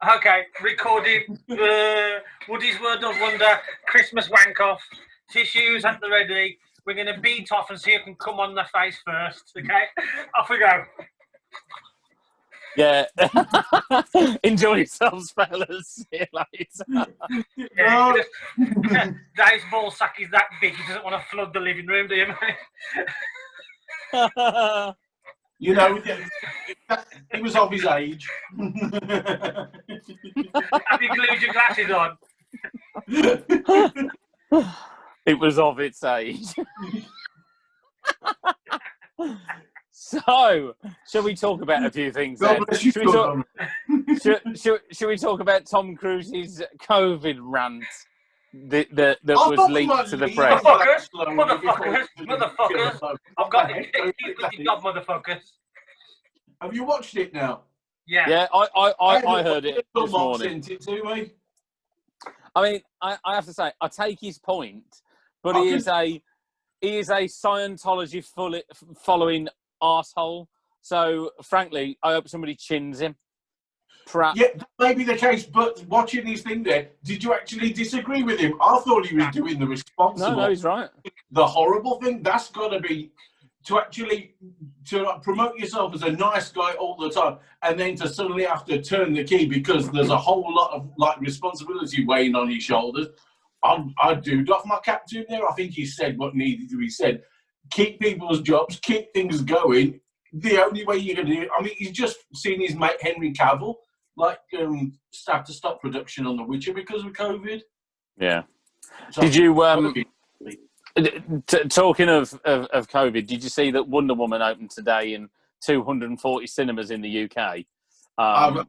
Okay, recording Woody's Word of Wonder, Christmas wank off, tissues at the ready. We're going to beat off and see who can come on the face first, okay? Off we go. Yeah. Enjoy yourselves, fellas. See you later. Yeah, Dave's ball sack is that big, he doesn't want to flood the living room, do you, mate? You know, he was of his age. Have you glued your glasses on? It was of its age. So, shall we talk about a few things then? Should we talk about Tom Cruise's COVID rant that was leaked to the press? Motherfuckers! I've got to keep with your job, motherfuckers. Have you watched it now? Yeah. Yeah, I heard it this morning. Sent it to me. I mean, I have to say, I take his point, but he is a Scientology following arsehole. So, frankly, I hope somebody chins him. Yeah, that may be the case, but watching his thing there, did you actually disagree with him? I thought he was doing the responsible. No, he's right. The horrible thing, that's got to be to promote yourself as a nice guy all the time, and then to suddenly have to turn the key because there's a whole lot of responsibility weighing on your shoulders. I'd do doff my cap to him there. I think he said what needed to be said. Keep people's jobs, keep things going. The only way you're going to do it, I mean, he's just seen his mate Henry Cavill have to stop production on The Witcher because of COVID. Yeah. So did you talking of COVID? Did you see that Wonder Woman opened today in 240 cinemas in the UK? That'll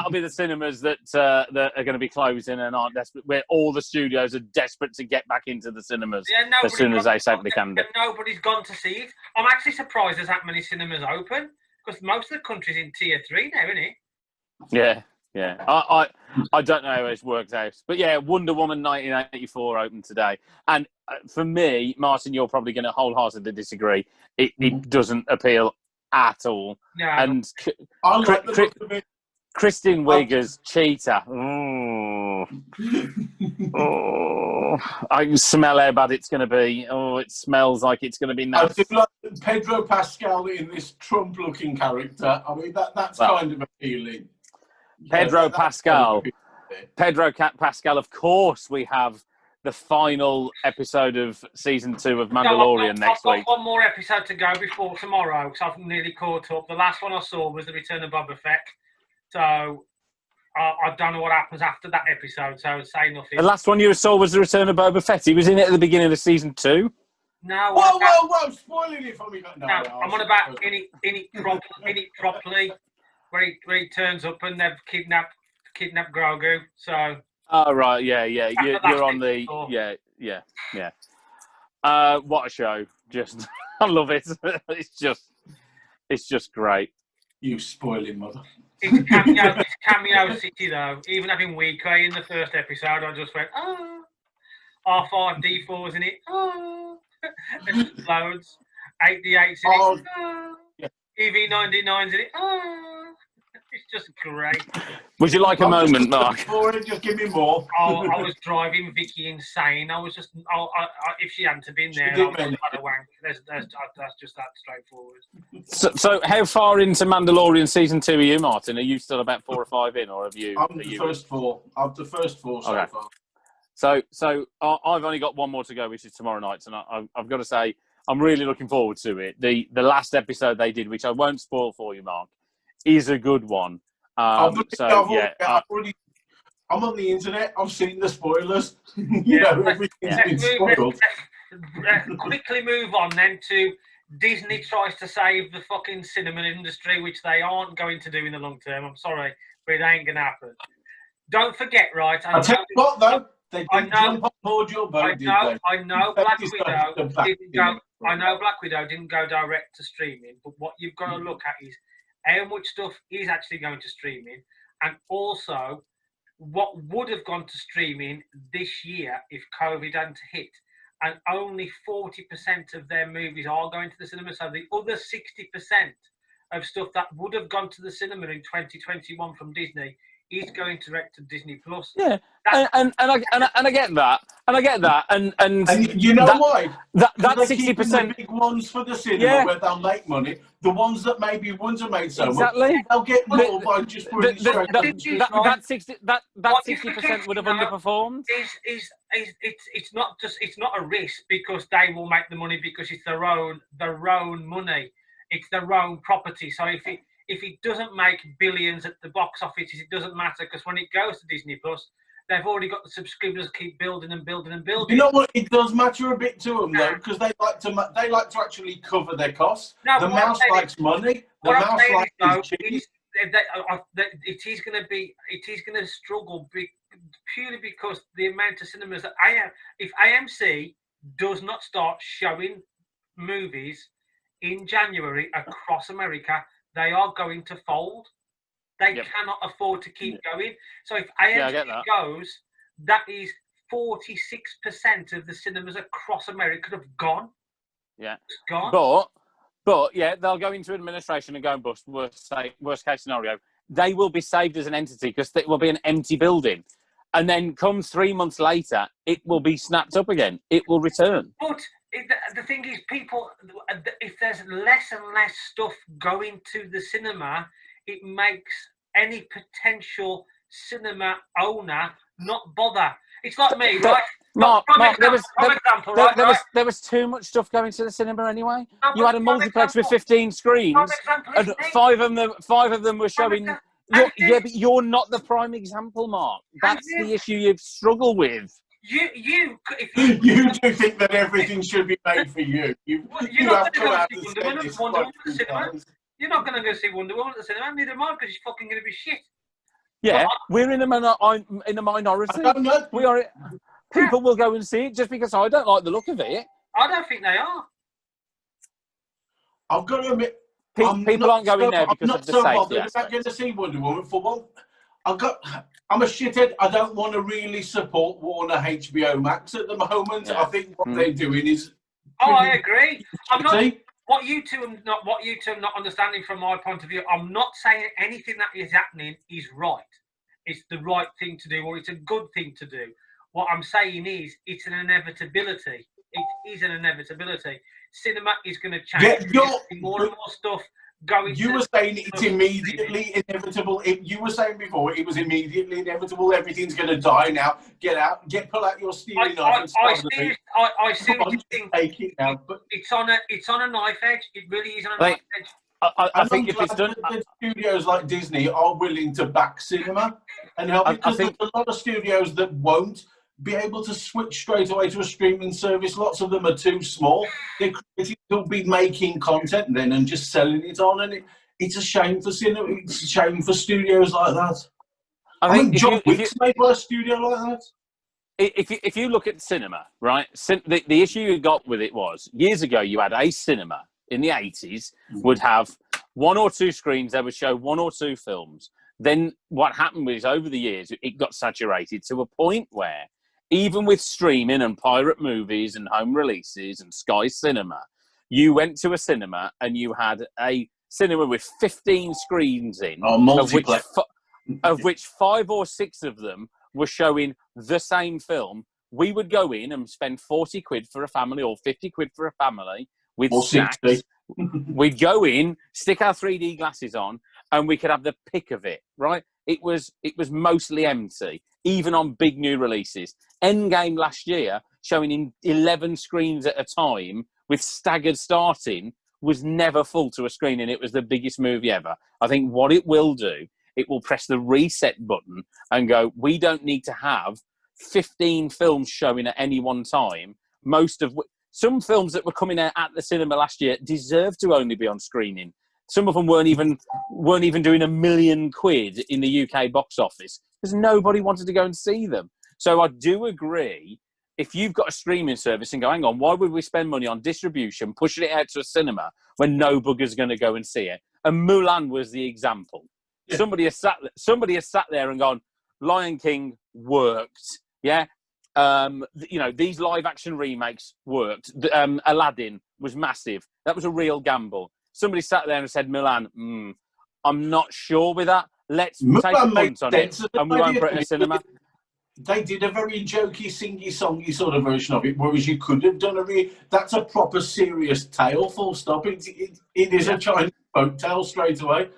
be the cinemas that are going to be closing and aren't desperate. Where all the studios are desperate to get back into the cinemas as soon as they safely can. Nobody's gone to see it. I'm actually surprised there's that many cinemas open because most of the country's in tier 3 now, isn't it? Yeah. I don't know how it's worked out, but yeah, Wonder Woman 1984 opened today, and for me, Martin, you're probably going to wholeheartedly disagree. It doesn't appeal at all. No, and I like the look of it. Kristen Wiig as Cheetah. Oh, I can smell how bad it's going to be. Oh, it smells like it's going to be nasty. I do like Pedro Pascal in this Trump-looking character. I mean, that's kind of appealing. Pedro Pascal. Pedro Pascal, of course, we have the final episode of season 2 of Mandalorian next week. I've got one more episode to go before tomorrow, because I've nearly caught up. The last one I saw was The Return of Boba Fett. So I don't know what happens after that episode, so I would say nothing. The last one you saw was The Return of Boba Fett. He was in it at the beginning of season 2. No. Whoa! Spoiling it for me. No, I'm on about in it properly, where he turns up and they've kidnapped Grogu. So. Oh right, yeah. You're on the yeah. What a show! Just I love it. It's just great. You spoiling mother. It's cameo city though. Even having Weequay in the first episode, I just went, oh. R5D4's in it. Oh. There's loads. 88's in it. Oh. Yeah. EV99's in it. Oh. It's just great. Would you like a moment, Mark? Just give me more. I was driving Vicky insane. I was just, if she hadn't been there, I would have had a wank. That's just that straightforward. So how far into Mandalorian season 2 are you, Martin? Are you still about 4 or 5 in, or have you? I'm the first 4. I'm the first 4 so far. So I've only got one more to go, which is tomorrow night, and I've got to say I'm really looking forward to it. The last episode they did, which I won't spoil for you, Mark, is a good one. I'm on the internet. I've seen the spoilers. Everything's been spoiled. Quickly move on then to Disney tries to save the fucking cinema industry, which they aren't going to do in the long term. I'm sorry, but it ain't going to happen. Don't forget, right? I'll tell you what, though. They didn't jump on board your boat, did they? I know Black Widow didn't go. I know Black Widow didn't go direct to streaming, but what you've got to look at is how much stuff is actually going to streaming, and also what would have gone to streaming this year if COVID hadn't hit. And only 40% of their movies are going to the cinema. So the other 60% of stuff that would have gone to the cinema in 2021 from Disney is going direct to Disney Plus. Yeah, and I get that, And you know why? That They're 60%. keeping the big ones for the cinema where they'll make money. The ones that maybe wouldn't have made so much, they'll get more by just putting straight on the screen. That 60% would have underperformed. It's not a risk because they will make the money because it's their own money. It's their own property. So if it doesn't make billions at the box office, it doesn't matter because when it goes to Disney Plus, they've already got the subscribers keep building and building and building. You know what? It does matter a bit to them though, because they like to actually cover their costs. No, the mouse likes money. The mouse likes cheese. It is going to struggle purely because the amount of cinemas that if AMC does not start showing movies in January across America, they are going to fold. They cannot afford to keep going. So if AMC goes, that is 46% of the cinemas across America have gone. Yeah, it's gone. But yeah, they'll go into administration and go and bust. Worst case scenario, they will be saved as an entity because it will be an empty building, and then comes 3 months later, it will be snapped up again. It will return. But the thing is, people, if there's less and less stuff going to the cinema, it makes any potential cinema owner not bother. It's like me, right? Mark, there was too much stuff going to the cinema anyway. You had a multiplex with 15 screens, and five of them were showing. But you're not the prime example, Mark. That's the issue you struggle with. You do think that everything should be made for you. You have come out and said this quite a few times. You're not going to go see Wonder Woman at the cinema, neither am I, because it's fucking going to be shit. Yeah, we're in a minority. I don't know. We are. People will go and see it just because I don't like the look of it. I don't think they are. I've got to admit, people aren't going there because of the safety aspect. I'm not going to see Wonder Woman for one. I'm a shithead. I don't want to really support Warner HBO Max at the moment. Yeah. I think what they're doing is. I agree. I'm not. What you two are not understanding from my point of view. I'm not saying anything that is happening is right. It's the right thing to do, or it's a good thing to do. What I'm saying is, it's an inevitability. It is an inevitability. Cinema is going to change. More and more stuff going. You were saying it's immediately inevitable. You were saying before it was immediately inevitable. Everything's going to die now. Pull out your steely knife. I seriously think take it now. But it's on a knife edge. It really is on a knife edge. I think if it's done, studios like Disney are willing to back cinema and help because there's a lot of studios that won't be able to switch straight away to a streaming service. Lots of them are too small. They'll be making content then and just selling it on, and it's a shame for cinema. It's a shame for studios like that. I mean, John Wick's made by a studio like that. If you look at cinema, right, the issue you got with it was years ago you had a cinema in the 80s would have one or two screens. They would show one or two films. Then what happened was over the years it got saturated to a point where even with streaming and pirate movies and home releases and Sky Cinema, you went to a cinema and you had a cinema with 15 screens in, of which 5 or 6 of them were showing the same film. We would go in and spend 40 quid for a family or 50 quid for a family with snacks. We'd go in, stick our 3D glasses on, and we could have the pick of it, right? It was mostly empty, even on big new releases. Endgame last year, showing in 11 screens at a time with staggered starting, was never full to a screen, and it was the biggest movie ever. I think what it will do, it will press the reset button and go, we don't need to have 15 films showing at any one time. Some films that were coming out at the cinema last year deserve to only be on screening. Some of them weren't even doing £1 million in the UK box office because nobody wanted to go and see them. So I do agree. If you've got a streaming service and go, hang on, why would we spend money on distribution, pushing it out to a cinema when no bugger's going to go and see it? And Mulan was the example. Yeah. Somebody has sat there and gone, Lion King worked. Yeah. These live action remakes worked. Aladdin was massive. That was a real gamble. somebody sat there and said, Milan, I'm not sure with that. Let's take a Mulan punt on it, sense, and we won't put it in a cinema. They did a very jokey, singy-songy sort of version of it, whereas you could have done that's a proper serious tale, full stop. It is a Chinese folk tale straight away.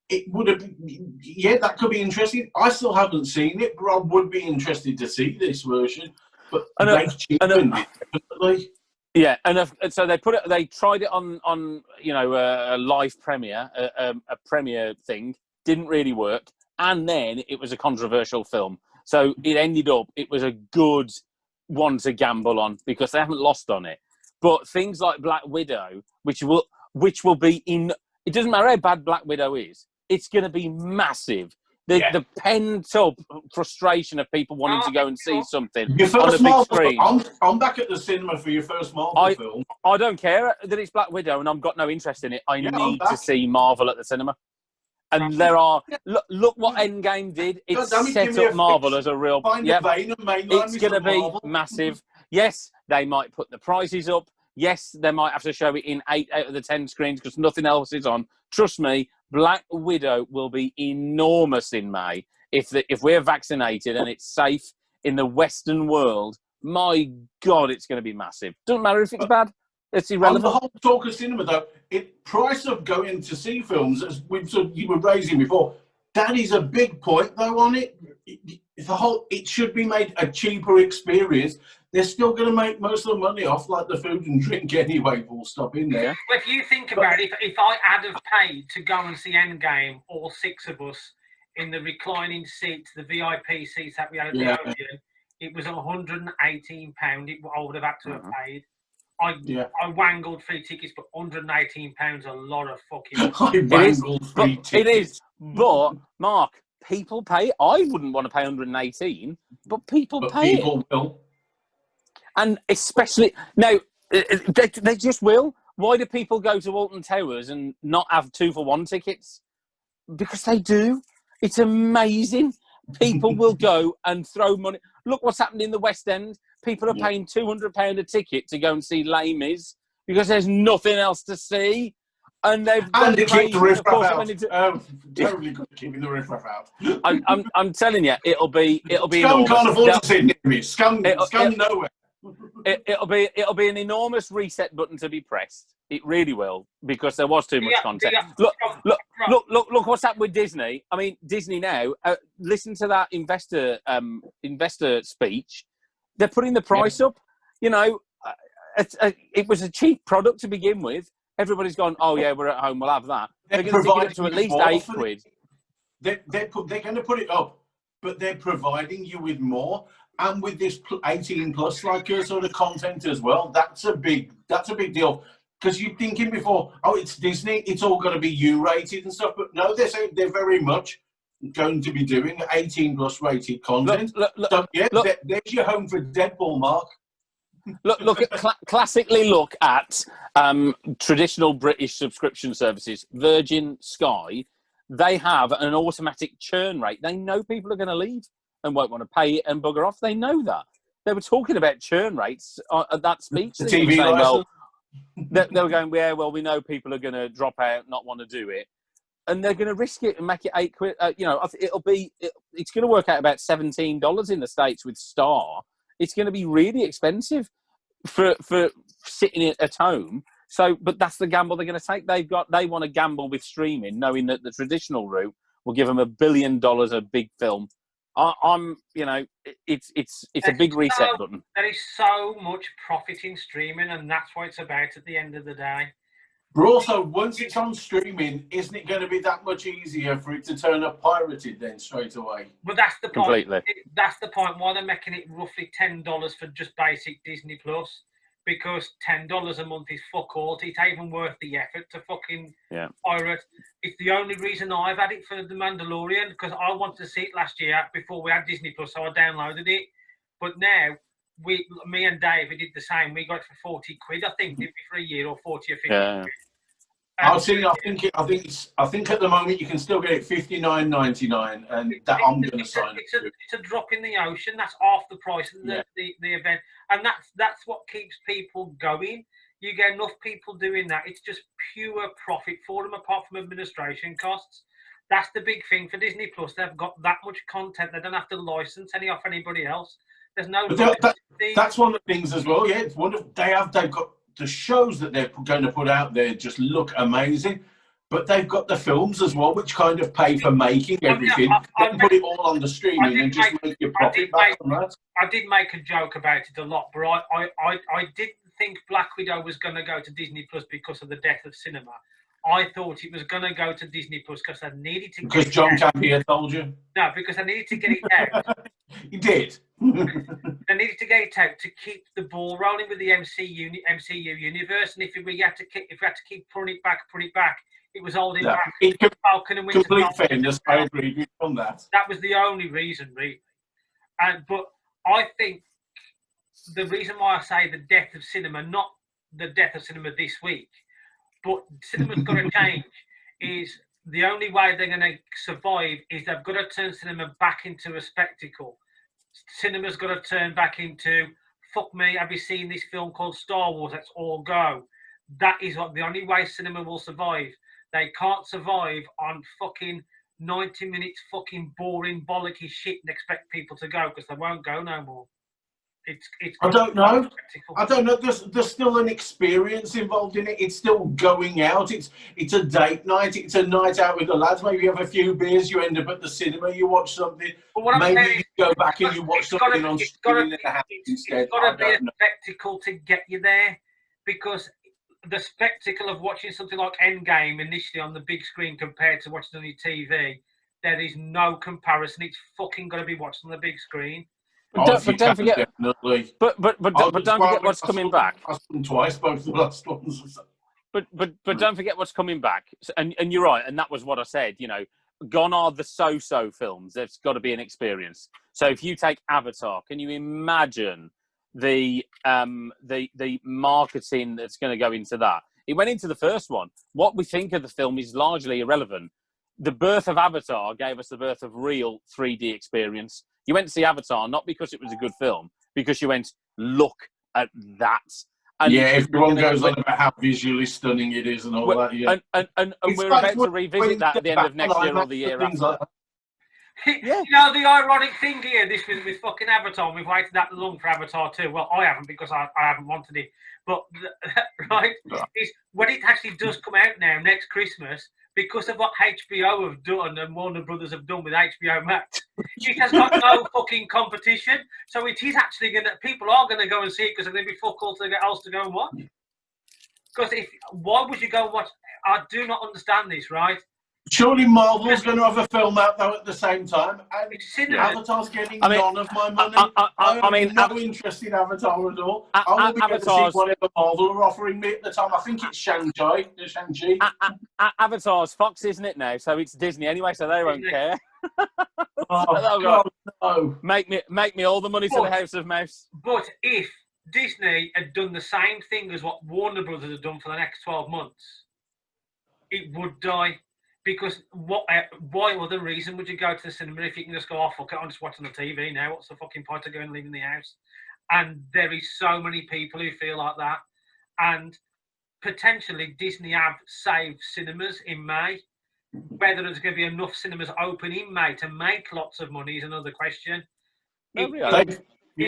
It would have been, that could be interesting. I still haven't seen it, but I would be interested to see this version. But they've cheapened it, definitely. Yeah, and so they put it. They tried it on a live premiere, a premiere thing. Didn't really work, and then it was a controversial film. So it ended up, it was a good one to gamble on because they haven't lost on it. But things like Black Widow, which will be in, it doesn't matter how bad Black Widow is, it's going to be massive. The pent up frustration of people wanting to go and see something on a big screen. I'm back at the cinema for your first Marvel film. I don't care that it's Black Widow and I've got no interest in it. I need to see Marvel at the cinema. And there are look what Endgame did. It set up Marvel as a real. It's going to be massive. Yes, they might put the prices up. Yes, they might have to show it in 8 out of the 10 screens because nothing else is on. Trust me, Black Widow will be enormous in May if we're vaccinated and it's safe in the Western world. My God, it's going to be massive. Doesn't matter if it's bad. It's irrelevant. On the whole talk of cinema, though, price of going to see films, as you were raising before, that is a big point, though, on it. It should be made a cheaper experience. They're still going to make most of the money off, like the food and drink anyway, full stop in there. Yeah. Well, if you think about it, if I had have paid to go and see Endgame, all 6 of us, in the reclining seats, the VIP seats that we had at the Odeon, it was £118. I would have had to have paid. I wangled free tickets, but £118 a lot of fucking. It is, but Mark, people pay. I wouldn't want to pay 118, but people pay. People will, and especially now, they just will. Why do people go to Alton Towers and not have 2-for-1 tickets? Because they do. It's amazing. People will go and throw money. Look what's happened in the West End. People are paying £200 a ticket to go and see Les Mis because there's nothing else to see. And they've to keep the riff-raff out. Totally good keeping the riff-raff out. I'm telling you, it'll be Scum enormous. Can't afford to sit near me. Scum nowhere. It'll be an enormous reset button to be pressed. It really will, because there was too much content. Look what's happened with Disney. I mean, Disney now. Listen to that investor speech. They're putting the price up. You know, it was a cheap product to begin with. Everybody's gone, oh yeah, we're at home, we'll have that. They're going to take it up to at least £8. They're going to put it up, but they're providing you with more, and with this 18 plus sort of content as well. That's a big deal. Because you're thinking before, oh, it's Disney, it's all got to be U-rated and stuff. But no, they're very much going to be doing 18 plus rated content. There's your home for Deadpool, Mark. Classically look at traditional British subscription services. Virgin, Sky, they have an automatic churn rate. They know people are going to leave and won't want to pay it and bugger off. They know that. They were talking about churn rates at that speech. The TV license. They were going, we know people are going to drop out, not want to do it. And they're going to risk it and make it £8. It's going to work out about $17 in the States with Star. It's going to be really expensive for sitting at home. So, but that's the gamble they're going to take. They want to gamble with streaming, knowing that the traditional route will give them $1 billion a big film. It's a big reset button. There is so much profit in streaming, and that's what it's about at the end of the day. But also, once it's on streaming, isn't it going to be that much easier for it to turn up pirated then straight away? But that's the point. Completely. That's the point. Why they're making it roughly $10 for just basic Disney Plus, because $10 a month is fuck all. It's even worth the effort to fucking pirate. It's the only reason I've had it for The Mandalorian, because I wanted to see it last year before we had Disney Plus, so I downloaded it. But now, me and Dave, we did the same. We got it for £40, I think, for a year, or 40 or 50. Yeah. I think at the moment you can still get it $59.99, and that I'm going to sign up to. It's a drop in the ocean. That's half the price of the event, and that's what keeps people going. You get enough people doing that. It's just pure profit for them, apart from administration costs. That's the big thing for Disney Plus. They've got that much content. They don't have to license any off anybody else. There's no. That's one of the things as well. Yeah, it's wonderful. They've got the shows that they're going to put out there just look amazing, but they've got the films as well, which kind of pay for making everything. They put it all on the streaming and just make your profit back on that. I did make a joke about it a lot, but I didn't think Black Widow was going to go to Disney Plus because of the death of cinema. I thought it was going to go to Disney Plus because I needed to. Because John Campion told you. No, because I needed to get it out. He did. I needed to get it out to keep the ball rolling with the MCU universe, and if we had to keep pulling it back, it was holding back. Falcon and Winter complete fairness, I agree with you on that. That was the only reason, really. But I think the reason why I say the death of cinema, not the death of cinema this week, but cinema's got to change, is the only way they're going to survive is they've got to turn cinema back into a spectacle. Cinema's got to turn back into, fuck me, have you seen this film called Star Wars? Let's all go. That is what the only way cinema will survive. They can't survive on fucking 90 minutes fucking boring bollocky shit and expect people to go, because they won't go no more. I don't know. There's still an experience involved in it. It's still going out. It's a date night. It's a night out with the lads. Maybe you have a few beers. You end up at the cinema. You watch something. Maybe you go back and you watch something on screen in the house instead. It's got to be a spectacle to get you there, because the spectacle of watching something like Endgame initially on the big screen compared to watching on your TV, there is no comparison. It's fucking got to be watched on the big screen. But don't forget. Definitely. But don't forget what's coming back. I saw them twice, both the last ones. But don't forget what's coming back. And you're right. And that was what I said. You know, gone are the so-so films. There's got to be an experience. So if you take Avatar, can you imagine the marketing that's going to go into that? It went into the first one. What we think of the film is largely irrelevant. The birth of Avatar gave us the birth of real 3D experience. You went to see Avatar not because it was a good film, because you went, look at that. And yeah, everyone goes on about how visually stunning it is and all that. Yeah. And we're about to revisit that at the end of next year or the year after. Like yeah. You know, the ironic thing here, this with fucking Avatar, we've waited that long for Avatar 2. Well, I haven't, because I haven't wanted it. But, right, is when it actually does come out now, next Christmas, because of what HBO have done and Warner Brothers have done with HBO Max, it has got no fucking competition. So it is actually going to, people are going to go and see it because they're going to be fuck all else to go and watch. Because why would you go and watch? I do not understand this, right? Surely Marvel's going to have a film out though at the same time, and Avatar's getting none of my money. I mean, no interest in Avatar at all. I will be able to see whatever Marvel are offering me at the time. I think it's Shang-Chi. Avatar's Fox, isn't it now? So it's Disney anyway, so they won't care. Oh God, no! Make me all the money to the House of Mouse. But if Disney had done the same thing as what Warner Brothers have done for the next 12 months, it would die. Because why other reason would you go to the cinema if you can just go, oh, fuck it, I'm just watching the TV now. What's the fucking point of going and leaving the house? And there is so many people who feel like that. And potentially Disney have saved cinemas in May. Whether there's going to be enough cinemas open in May to make lots of money is another question. They've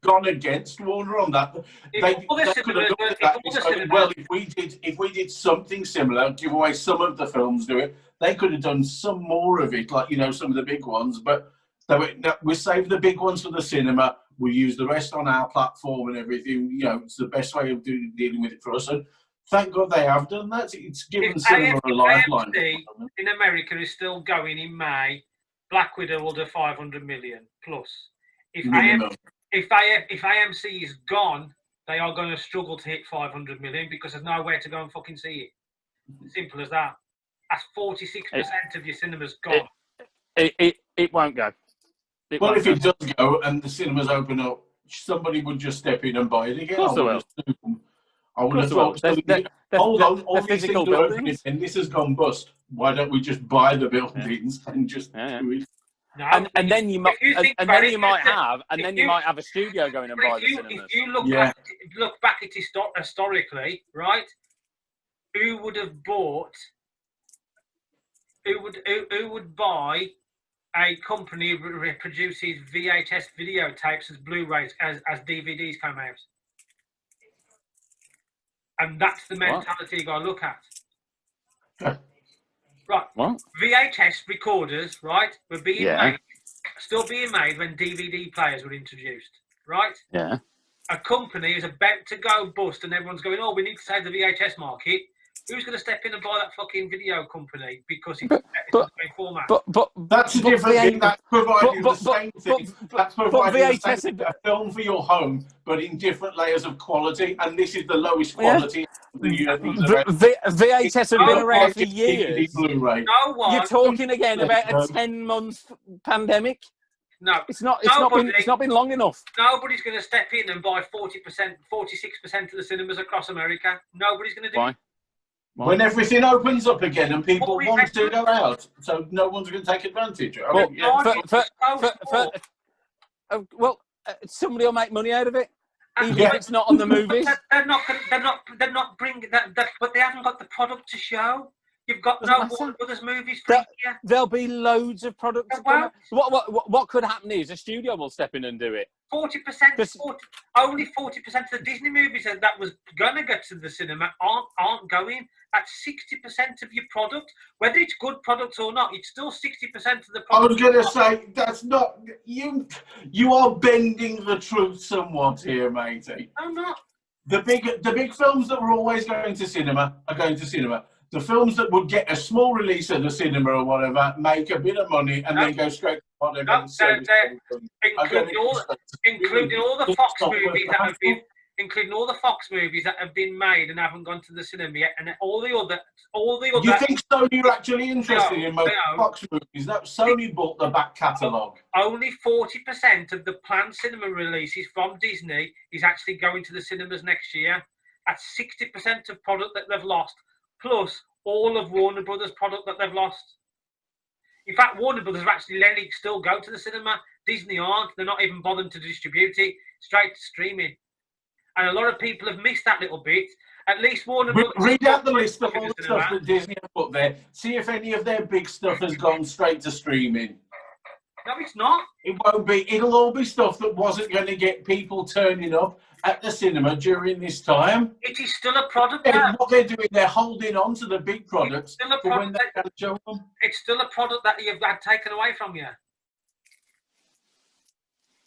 gone against Warner on that. If we did something similar, give away some of the films, do it. They could have done some more of it, like some of the big ones. But we save the big ones for the cinema. We use the rest on our platform and everything. It's the best way of dealing with it for us. And thank God they have done that. It's given cinema a lifeline. In America is still going in May. Black Widow will do 500 million plus. If AMC is gone, they are going to struggle to hit 500 million because there's nowhere to go and fucking see it. Simple as that. That's 46% of your cinemas gone. It won't go. If it does go and the cinemas open up, somebody would just step in and buy it again. Of course they will. I would have thought. Hold on, all these things are opening and this has gone bust. Why don't we just buy the buildings and just do it? No, and then you might, and then you might have, a studio going and buy the cinemas. If you look back at historically, right? Who would have bought? Who would buy a company that produces VHS videotapes as Blu-rays as DVDs come out? And that's the mentality you got to look at. Right. What? VHS recorders, right, were still being made when DVD players were introduced, right? Yeah. A company is about to go bust and everyone's going, oh, we need to save the VHS market. Who's going to step in and buy that fucking video company because it's a format? But that's a different thing. That's providing the same thing. That's providing a film for your home, but in different layers of quality. And this is the lowest quality. VHS have been around for years. Blu-ray. No one. You're talking again about a 10-month pandemic. No, it's not been long enough. Nobody's going to step in and buy 40%, 46% of the cinemas across America. Nobody's going to do it. When everything opens up again and people want to go out, so no one's going to take advantage. Somebody will make money out of it, even if it's not on the movies. They're not bringing that, but they haven't got the product to show. You've got no Warner Brothers movies for here. There'll be loads of products. What could happen is a studio will step in and do it. 40%, only 40% of the Disney movies that was going to get to the cinema aren't going. That's 60% of your product. Whether it's good products or not, it's still 60% of the product. I was going to say, that's not... You are bending the truth somewhat here, matey. I'm not. The big films that were always going to cinema are going to cinema. The films that would get a small release at the cinema or whatever make a bit of money and then go straight to whatever. Including all the Fox movies including all the Fox movies that have been made and haven't gone to the cinema yet, and all the other. You think Sony are actually interested in most Fox movies? No, Sony bought the back catalogue. Only 40% of the planned cinema releases from Disney is actually going to the cinemas next year. That's 60% of product that they've lost, plus all of Warner Brothers product that they've lost. In fact, Warner Brothers are actually letting it still go to the cinema. Disney aren't. They're not even bothering to distribute it. Straight to streaming. And a lot of people have missed that little bit. At least Warner Brothers... Read out the list of all the stuff that Disney have put there. See if any of their big stuff has gone straight to streaming. No, it's not. It won't be. It'll all be stuff that wasn't going to get people turning up at the cinema during this time. It is still a product. What they're doing, they're holding on to the big products for when they're going to show them. It's still a product that you've had taken away from you.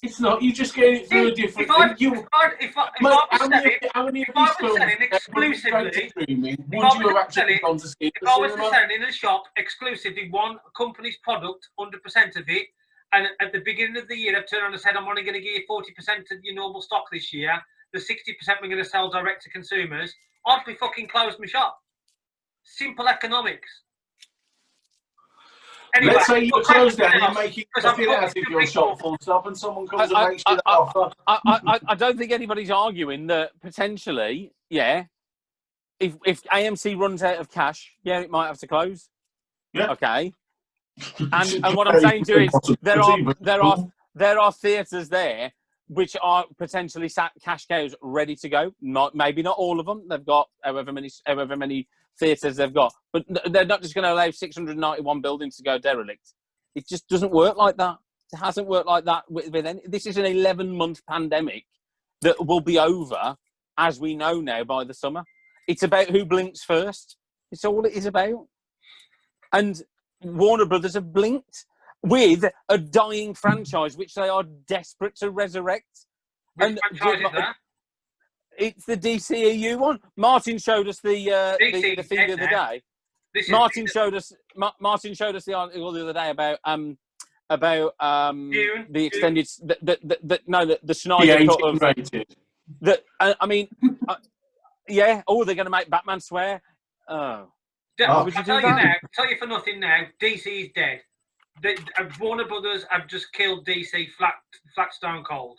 It's not. You just get it through a different thing. If I was selling exclusively, if I was selling in a shop exclusively one company's product, 100% of it, and at the beginning of the year, I've turned around and said, I'm only going to give you 40% of your normal stock this year. The 60% we're going to sell direct to consumers. I'd be fucking closed my shop. Simple economics. Anyway, let's say you close down and you're making profit out of your shop full stop and someone comes and makes you that offer. I don't think anybody's arguing that potentially, if AMC runs out of cash, it might have to close. Yeah. Okay. And what I'm saying to you is there are theatres there which are potentially cash cows ready to go. Maybe not all of them. They've got however many theatres they've got, but they're not just going to allow 691 buildings to go derelict. It just doesn't work like that. It hasn't worked like that with any. This is an 11-month pandemic that will be over, as we know now, by the summer. It's about who blinks first. It's all it is about. And Warner Brothers have blinked with a dying franchise, which they are desperate to resurrect. Which franchise is that? It's the DCEU one. Martin showed us the thing the other day. Martin showed us the article the other day about the extended the Snyder cut of that. I mean, they're going to make Batman swear. I'll tell you for nothing now. DC is dead. Warner Brothers have just killed DC flat stone cold.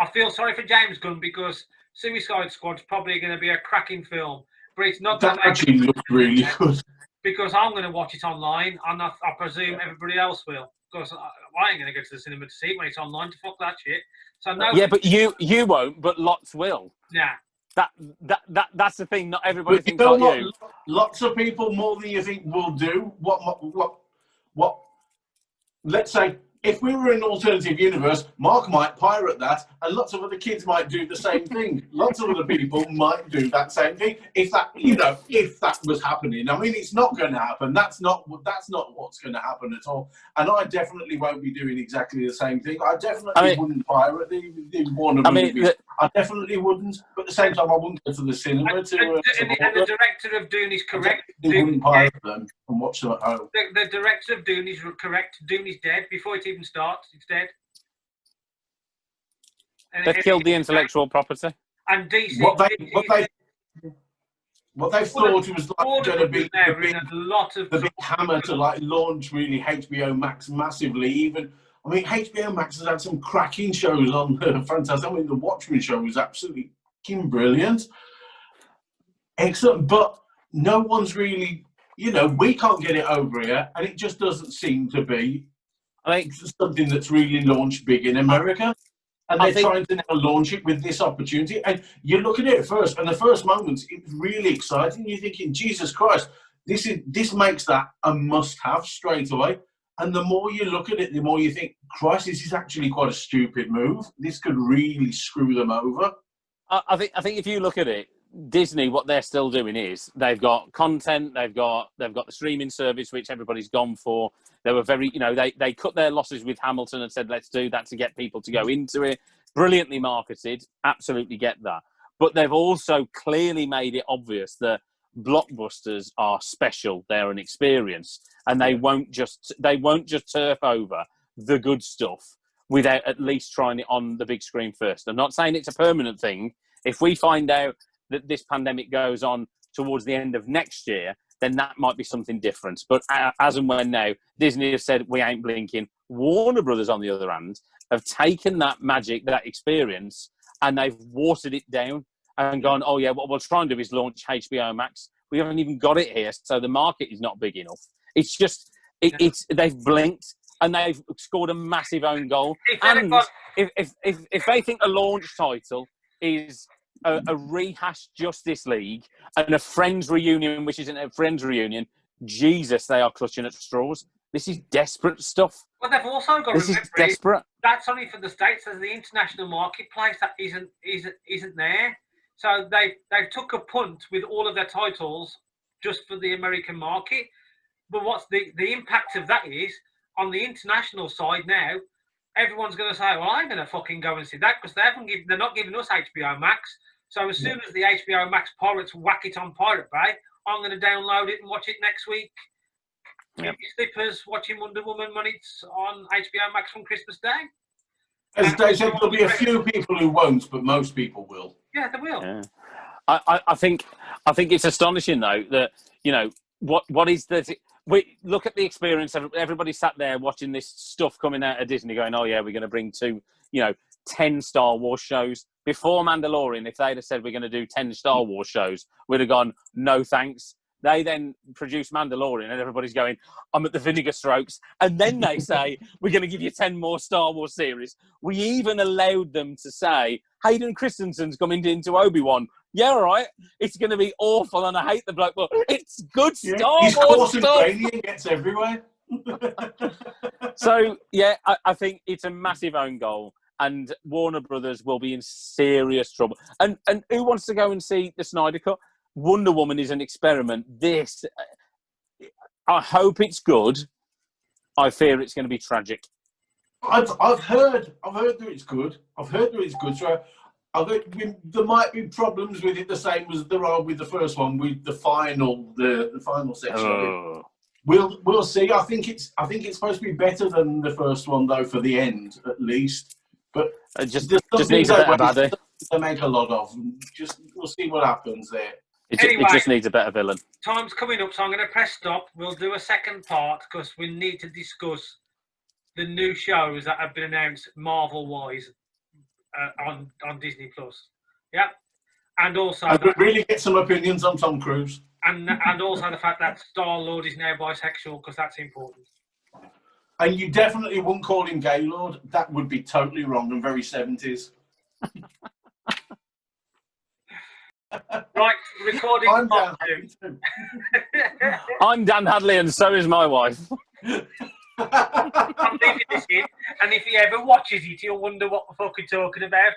I feel sorry for James Gunn because Suicide Squad's probably going to be a cracking film, but it's not. That actually looked really good. because I'm going to watch it online, and I presume everybody else will. Because I ain't going to go to the cinema to see it when it's online. To fuck that shit. So no. Yeah, but you won't, but lots will. Nah. That's the thing. Not everybody But you thinks know like what? you. Lots of people, more than you think, will do. What? Let's say if we were in an alternative universe, Mark might pirate that, and lots of other kids might do the same thing. Lots of other people might do that same thing. If that was happening, I mean, it's not going to happen. That's not what's going to happen at all. And I definitely won't be doing exactly the same thing. I definitely wouldn't pirate the Warner movies. I definitely wouldn't. But at the same time, I wouldn't go to the cinema And the director of Dune is correct. They wouldn't pirate them and watch them at home. The director of Dune is correct. Dune is dead before it even starts. It's dead. They've killed the intellectual property. And DC. What they thought it was like going to be the big hammer to like launch really HBO Max massively. I mean, HBO Max has had some cracking shows on fantastic. I mean, the Watchmen show was absolutely brilliant, excellent. But no one's really, we can't get it over here, and it just doesn't seem to be something that's really launched big in America. And they're trying to now launch it with this opportunity. And you look at it first, and the first moments, it's really exciting. You're thinking, Jesus Christ, this makes that a must-have straight away. And the more you look at it, the more you think, Christ, this is actually quite a stupid move. This could really screw them over. I think if you look at it, Disney, what they're still doing is they've got content, they've got the streaming service, which everybody's gone for. They were very, they cut their losses with Hamilton and said, let's do that to get people to go into it. Brilliantly marketed, absolutely get that. But they've also clearly made it obvious that blockbusters are special. They're an experience, and they won't just turf over the good stuff without at least trying it on the big screen first. I'm not saying it's a permanent thing. If we find out that this pandemic goes on towards the end of next year, then that might be something different. But as and when now, Disney has said, we ain't blinking. Warner Brothers, on the other hand, have taken that magic, that experience, and they've watered it down and gone, oh, yeah, what we'll try and do is launch HBO Max. We haven't even got it here, so the market is not big enough. It's just, they've blinked, and they've scored a massive own goal. And if they think a launch title is a rehashed Justice League and a Friends reunion, which isn't a Friends reunion, Jesus, they are clutching at straws. This is desperate stuff. But they've also got to remember, is desperate. That's only for the States. There's the international marketplace that isn't there. So they took a punt with all of their titles just for the American market. But what's the impact of that is on the international side now, everyone's going to say, well, I'm going to fucking go and see that because they're not giving us HBO Max. So as soon as the HBO Max pirates whack it on Pirate Bay, I'm going to download it and watch it next week. Yep. Slippers watching Wonder Woman when it's on HBO Max on Christmas Day. As Dave said, there'll be a few people who won't, but most people will. Yeah, they will. Yeah. I think it's astonishing though that what is the we look at the experience. Everybody sat there watching this stuff coming out of Disney, going, "Oh yeah, we're going to bring 10 Star Wars shows." Before Mandalorian, if they'd have said we're going to do 10 Star Wars shows, we'd have gone, no thanks. They then produce Mandalorian and everybody's going, I'm at the vinegar strokes. And then they say, we're going to give you 10 more Star Wars series. We even allowed them to say, Hayden Christensen's coming into Obi-Wan. Yeah, all right. It's going to be awful and I hate the bloke, but it's good Star Wars stuff. He's and gets everywhere. So, yeah, I think it's a massive own goal. And Warner Brothers will be in serious trouble. And who wants to go and see the Snyder Cut? Wonder Woman is an experiment. I hope it's good. I fear it's going to be tragic. I've heard that it's good. So there might be problems with it, the same as there are with the first one, with the final section of it. We'll see. I think it's supposed to be better than the first one, though, for the end at least. But it just needs a better baddie to make a lot of. We'll see what happens there. It just needs a better villain. Time's coming up, so I'm going to press stop. We'll do a second part because we need to discuss the new shows that have been announced Marvel-wise on Disney Plus. Yeah, and also I could really get some opinions on Tom Cruise. and also the fact that Star-Lord is now bisexual, because that's important. And you definitely wouldn't call him Gaylord. That would be totally wrong and very 70s. Right, recording I'm part Dan 2. I'm Dan Hadley, and so is my wife. I'm leaving this in, and if he ever watches it, he'll wonder what the fuck we're talking about.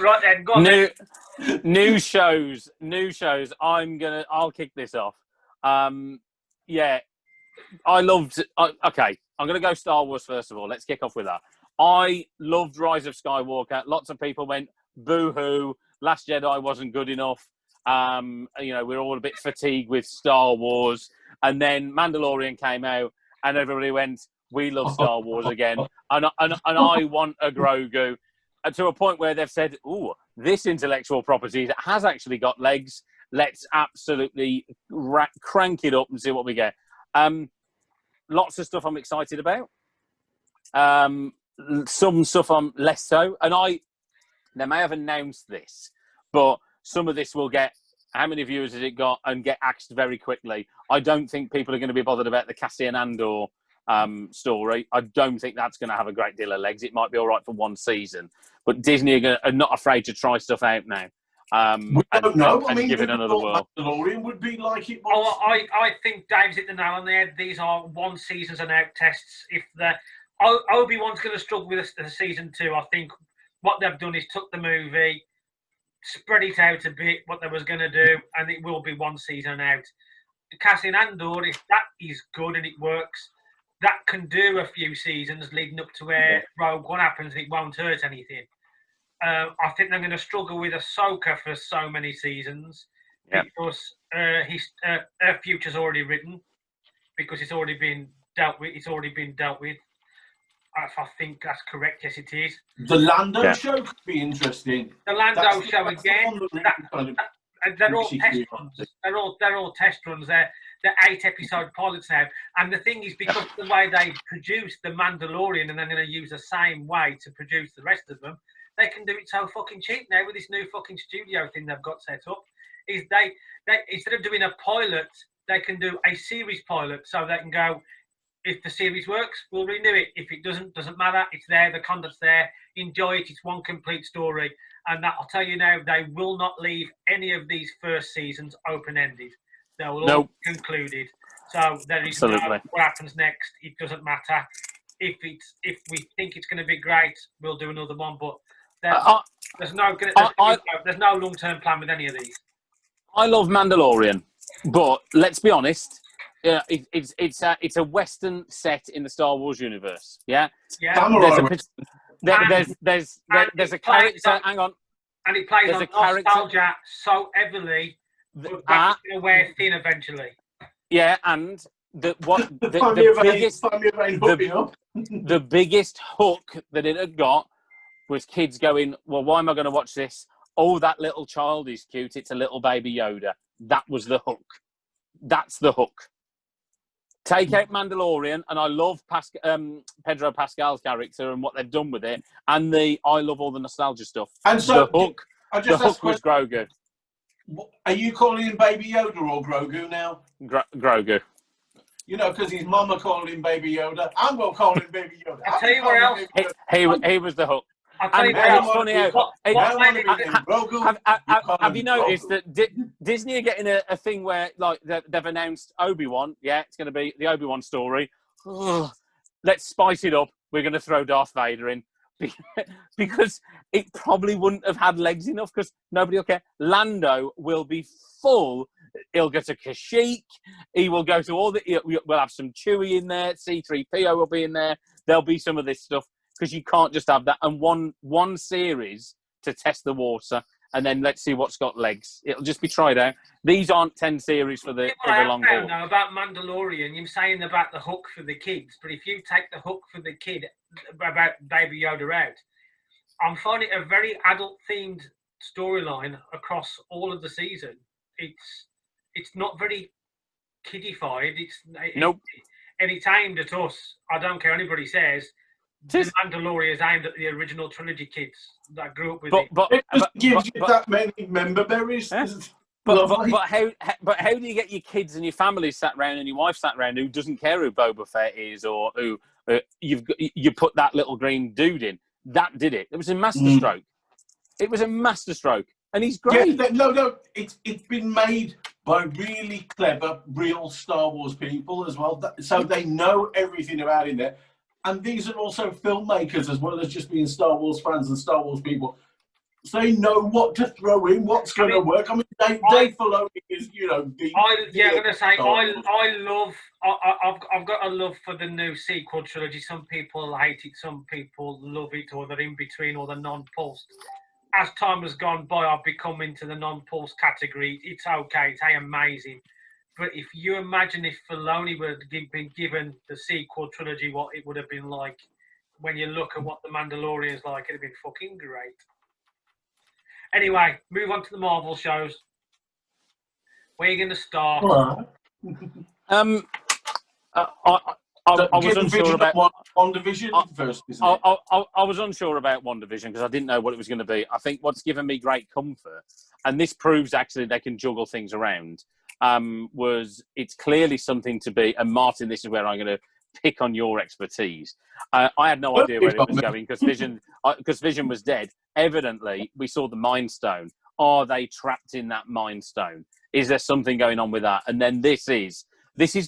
Right then, go on. New shows. I'll kick this off. Yeah, I loved. Okay, I'm gonna go Star Wars first of all. Let's kick off with that. I loved Rise of Skywalker. Lots of people went boo-hoo. Last Jedi wasn't good enough. We're all a bit fatigued with Star Wars. And then Mandalorian came out, and everybody went, "We love Star Wars again." And I want a Grogu. To a point where they've said, "Ooh, this intellectual property has actually got legs. Let's absolutely crank it up and see what we get." Lots of stuff I'm excited about. Some stuff I'm less so. And they may have announced this, but some of this will get, how many viewers has it got, and get axed very quickly. I don't think people are going to be bothered about the Cassian Andor story. I don't think that's going to have a great deal of legs. It might be all right for one season, but Disney are not afraid to try stuff out now. We don't know. I mean, give it another whirl. Mandalorian would be like it was. Oh, I think Dave's hit the nail on the head. These are one seasons and out tests. If the Obi-Wan's going to struggle with the season 2, I think what they've done is took the movie, spread it out a bit, what they was going to do, and it will be one season out. Cassian Andor, if that is good and it works, that can do a few seasons leading up to where Rogue One happens, and it won't hurt anything. I think they're going to struggle with Ahsoka for so many seasons because her future's already written, because it's already been dealt with. I think that's correct. Yes, it is. The Lando show could be interesting. The Lando show again. They're all test runs. They're all test runs. They're 8-episode pilots now. And the thing is, because of the way they produce The Mandalorian, and they're going to use the same way to produce the rest of them, they can do it so fucking cheap now with this new fucking studio thing they've got set up. Is they instead of doing a pilot, they can do a series pilot, so they can go, if the series works, we'll renew it. If it doesn't matter. It's there. The content's there. Enjoy it. It's one complete story. And that, I'll tell you now, they will not leave any of these first seasons open-ended. They will all be concluded. So there is no what happens next. It doesn't matter. If we think it's going to be great, we'll do another one. But there's no long-term plan with any of these. I love Mandalorian, but let's be honest. Yeah, it's a Western set in the Star Wars universe. Yeah. There's a character. Hang on. And it plays on nostalgia so heavily. That's going to wear thin eventually. Yeah, and the biggest hook that it had got was kids going, "Well, why am I going to watch this? Oh, that little child is cute. It's a little baby Yoda." That was the hook. That's the hook. Take out Mandalorian, and I love Pedro Pascal's character and what they've done with it, and I love all the nostalgia stuff. And so the hook was Grogu. Are you calling him Baby Yoda or Grogu now? Grogu. You know, because his mama called him Baby Yoda. I'm going to call him Baby Yoda. I'll tell you where else. He was the hook. And it's funny have you noticed that Disney are getting a thing where, like, they've announced Obi-Wan? Yeah, it's going to be the Obi-Wan story. Ugh, let's spice it up. We're going to throw Darth Vader in. Because it probably wouldn't have had legs enough, because nobody will care. Lando will be full. He'll go to Kashyyyk. He will go to we'll have some Chewie in there. C-3PO will be in there. There'll be some of this stuff, because you can't just have that. And one series to test the water, and then let's see what's got legs. It'll just be tried out. These aren't 10 series for the long haul. Now about Mandalorian, you're saying about the hook for the kids, but if you take the hook for the kid about Baby Yoda out, I'm finding a very adult-themed storyline across all of the season. It's not very kiddified. Nope. And it's aimed at us. I don't care what anybody says. The Mandalorian is aimed at the original trilogy kids that grew up with it. It just gives you that many member berries. But how do you get your kids and your family sat around and your wife sat around who doesn't care who Boba Fett is or who you put that little green dude in? That did it. It was a masterstroke. It was a masterstroke, and he's great. Yeah, no, it's been made by really clever, real Star Wars people as well, so they know everything about it there. And these are also filmmakers as well as just being Star Wars fans and Star Wars people. So they know what to throw in, what's going to work. I mean, Dave Filoni is, I'm going to say, I've got a love for the new sequel trilogy. Some people hate it, some people love it, or they're in between, or the non-pulsed. As time has gone by, I've become into the non-pulsed category. It's okay, it's amazing. But if you imagine if Filoni would have been given the sequel trilogy, what it would have been like, when you look at what The Mandalorian is like, it'd have been fucking great. Anyway, move on to the Marvel shows. Where are you going to start? I was unsure about WandaVision first. I was unsure about WandaVision because I didn't know what it was going to be. I think what's given me great comfort, and this proves actually they can juggle things around, was it's clearly something to be. And Martin, this is where I'm going to pick on your expertise. I had no idea where it was going because Vision was dead. Evidently, we saw the Mind Stone. Are they trapped in that Mind Stone? Is there something going on with that? And then this is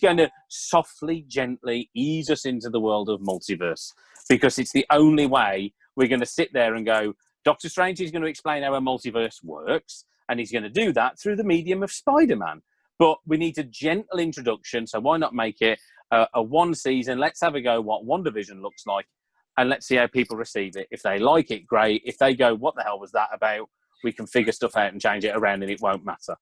going to softly, gently ease us into the world of multiverse, because it's the only way we're going to sit there and go, Doctor Strange is going to explain how a multiverse works, and he's going to do that through the medium of Spider-Man. But we need a gentle introduction, so why not make it a one season? Let's have a go what WandaVision looks like, and let's see how people receive it. If they like it, great. If they go, what the hell was that about? We can figure stuff out and change it around, and it won't matter.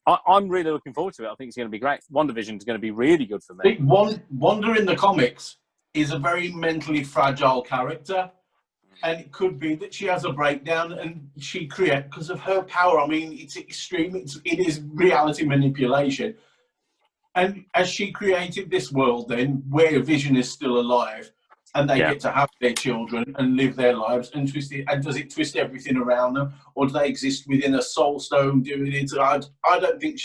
I'm really looking forward to it. I think it's going to be great. WandaVision is going to be really good for me. Wanda in the comics is a very mentally fragile character, and it could be that she has a breakdown and she creates because of her power. I mean, it's extreme. It is reality manipulation. And as she created this world then, where Vision is still alive, and they get to have their children and live their lives and twist it, and does it twist everything around them, or do they exist within a soul stone doing it? I don't think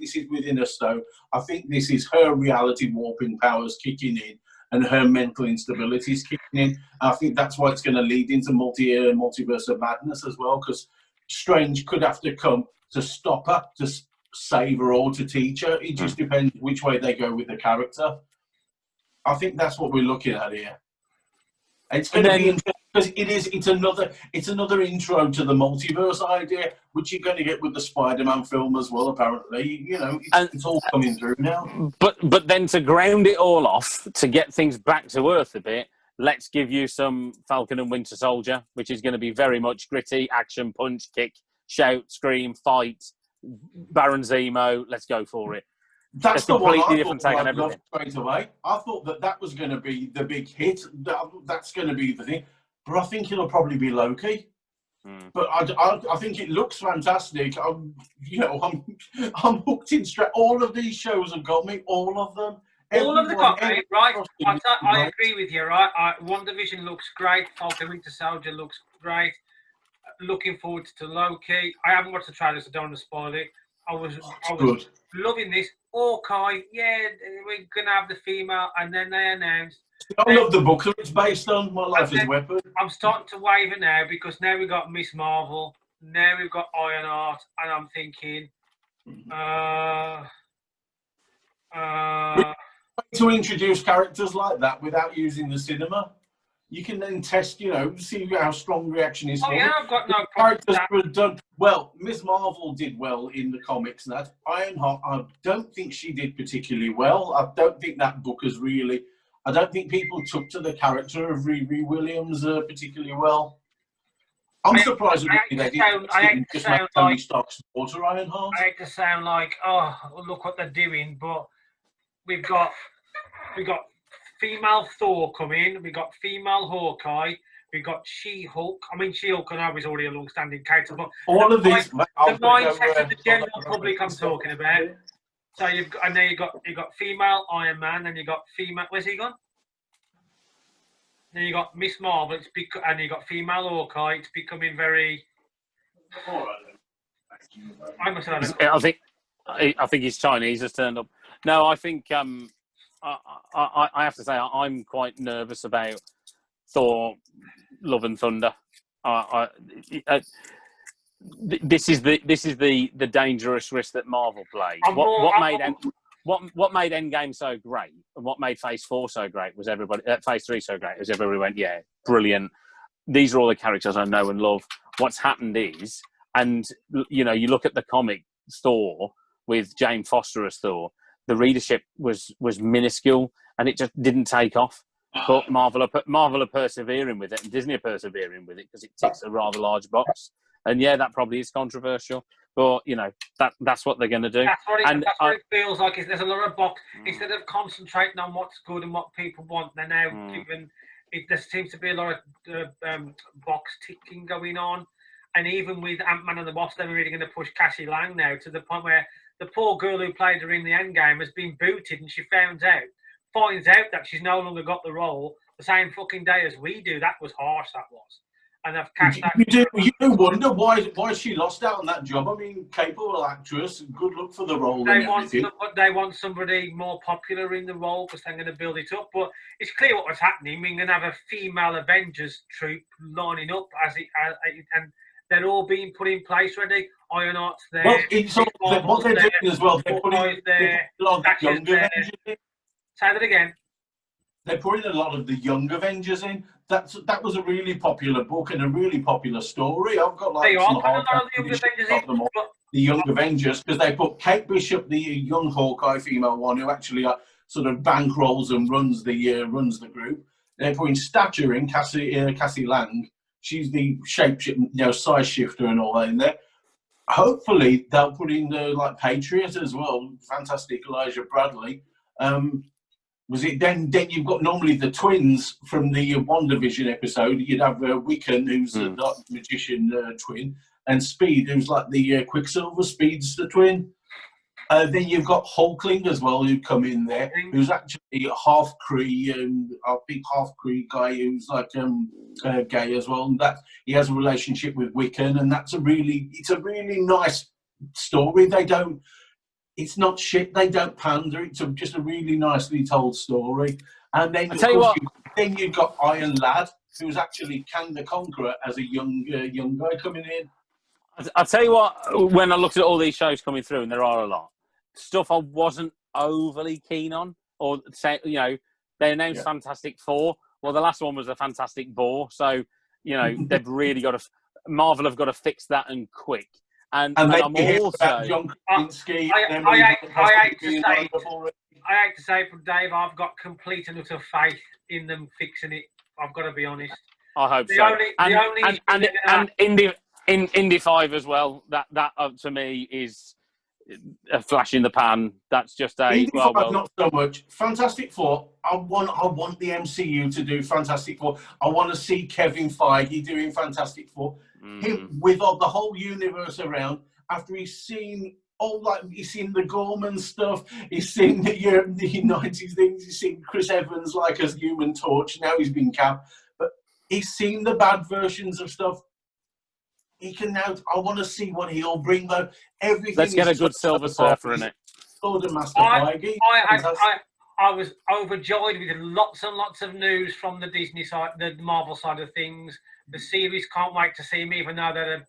this is within a stone. I think this is her reality warping powers kicking in and her mental instabilities kicking in. I think that's why it's going to lead into multiverse of madness as well, because Strange could have to come to stop her, to save her, or to teach her. It just depends which way they go with the character. I think that's what we're looking at here. It's going to be interesting because it's another intro to the multiverse idea, which you're going to get with the Spider-Man film as well. Apparently, it's all coming through now. But then to ground it all off, to get things back to earth a bit, let's give you some Falcon and Winter Soldier, which is going to be very much gritty action, punch, kick, shout, scream, fight. Baron Zemo, let's go for it. That's the one I different take on everything. Straight away. I thought that was going to be the big hit. That's going to be the thing. But I think it'll probably be Loki. But I think it looks fantastic. I'm hooked in straight. All of these shows have got me. All of them. All of them got me, right? I agree with you, right? WandaVision looks great. Falcon Winter Soldier looks great. Looking forward to Loki. I haven't watched the trailer, so don't want to spoil it. I was loving this. Hawkeye, we're going to have the female, and then they announced. I love the book it's based on, My Life as a Weapon. I'm starting to waver now, because now we've got Miss Marvel, now we've got Ironheart, and I'm thinking, to introduce characters like that without using the cinema. You can then test, see how strong reaction is. I've got no characters were done well. Miss Marvel did well in the comics. And that Ironheart, I don't think she did particularly well. I don't think that book is really. I don't think people took to the character of Riri Williams particularly well. I'm surprised they didn't just make Tony Stark's daughter Ironheart. I hate to sound like, look what they're doing, but we've got female Thor coming, we got female Hawkeye, we got She-Hulk. I mean, She-Hulk I know is already a long-standing character, but all of these, the mindset of the general public I'm talking about. So you got female Iron Man, and you got female. Where's he gone? Then you got Miss Marvel, and you got female Hawkeye. It's becoming very. I must have had a I think his Chinese has turned up. No, I think I have to say I'm quite nervous about Thor: Love and Thunder. This is the dangerous risk that Marvel plays. What made Endgame so great, and what made Phase 4 so great was Phase 3 so great was everybody went, yeah, brilliant. These are all the characters I know and love. What's happened is, and you know, you look at the comic Thor with Jane Foster as Thor, the readership was minuscule, and it just didn't take off. But Marvel are persevering with it, and Disney are persevering with it because it ticks a rather large box. And yeah, that probably is controversial, but you know that's what they're going to do. That's what it feels like. There's a lot of box. Instead of concentrating on what's good and what people want, they're now giving. There seems to be a lot of box ticking going on, and even with Ant-Man and the Wasp, they're really going to push Cassie Lang now to the point where the poor girl who played her in the Endgame has been booted, and she finds out that she's no longer got the role the same fucking day as we do. That was harsh. That was. And I've cashed that. You do wonder why she lost out on that job. I mean, capable actress, good luck for the role. They want somebody more popular in the role because they're going to build it up. But it's clear what was happening. We're going to have a female Avengers troop lining up and they're all being put in place already. Ironheart's there. Well, it's what they're doing as well. They're putting there. a lot of younger Avengers in. Say that again. They're putting a lot of the young Avengers in. That was a really popular book and a really popular story. I've got like the Young Avengers because they put Kate Bishop, the young Hawkeye female one, who actually sort of bankrolls and runs the group. They're putting Stature in, Cassie Lang. She's the shapeshifter, size shifter and all that in there. Hopefully they'll put in like Patriot as well. Fantastic Elijah Bradley. Was it then you've got normally the twins from the WandaVision episode. You'd have Wiccan, who's the magician twin, and Speed, who's like the Quicksilver Speedster twin. Then you've got Hulkling as well, who come in there, who's actually half Kree, I think half Kree guy who's like gay as well, and that he has a relationship with Wiccan, and it's a really nice story. It's not shit. They don't pander. It's just a really nicely told story. And then, you've got Iron Lad, who's actually Kang the Conqueror as a young guy coming in. I'll tell you what, when I looked at all these shows coming through, and there are a lot, stuff I wasn't overly keen on, or say, they announced Fantastic Four. Well, the last one was a Fantastic Four, so they've really got to. Marvel have got to fix that and quick. And I'm also. I hate to say, from Dave, I've got complete and utter faith in them fixing it. I've got to be honest. I hope so. And Indy 5 as well. That to me is a flash in the pan. That's just a Indy 5, not so much. Fantastic Four. I want the MCU to do Fantastic Four. I want to see Kevin Feige doing Fantastic Four. Him with the whole universe around. After he's seen he's seen the Gorman stuff. He's seen the 90s things. He's seen Chris Evans like as Human Torch. Now he's been Cap, but he's seen the bad versions of stuff. He can now. I want to see what he'll bring though. Everything. Let's get a good Silver Surfer in it. I was overjoyed with lots and lots of news from the Disney side, the Marvel side of things. The series can't wait to see them, even though they're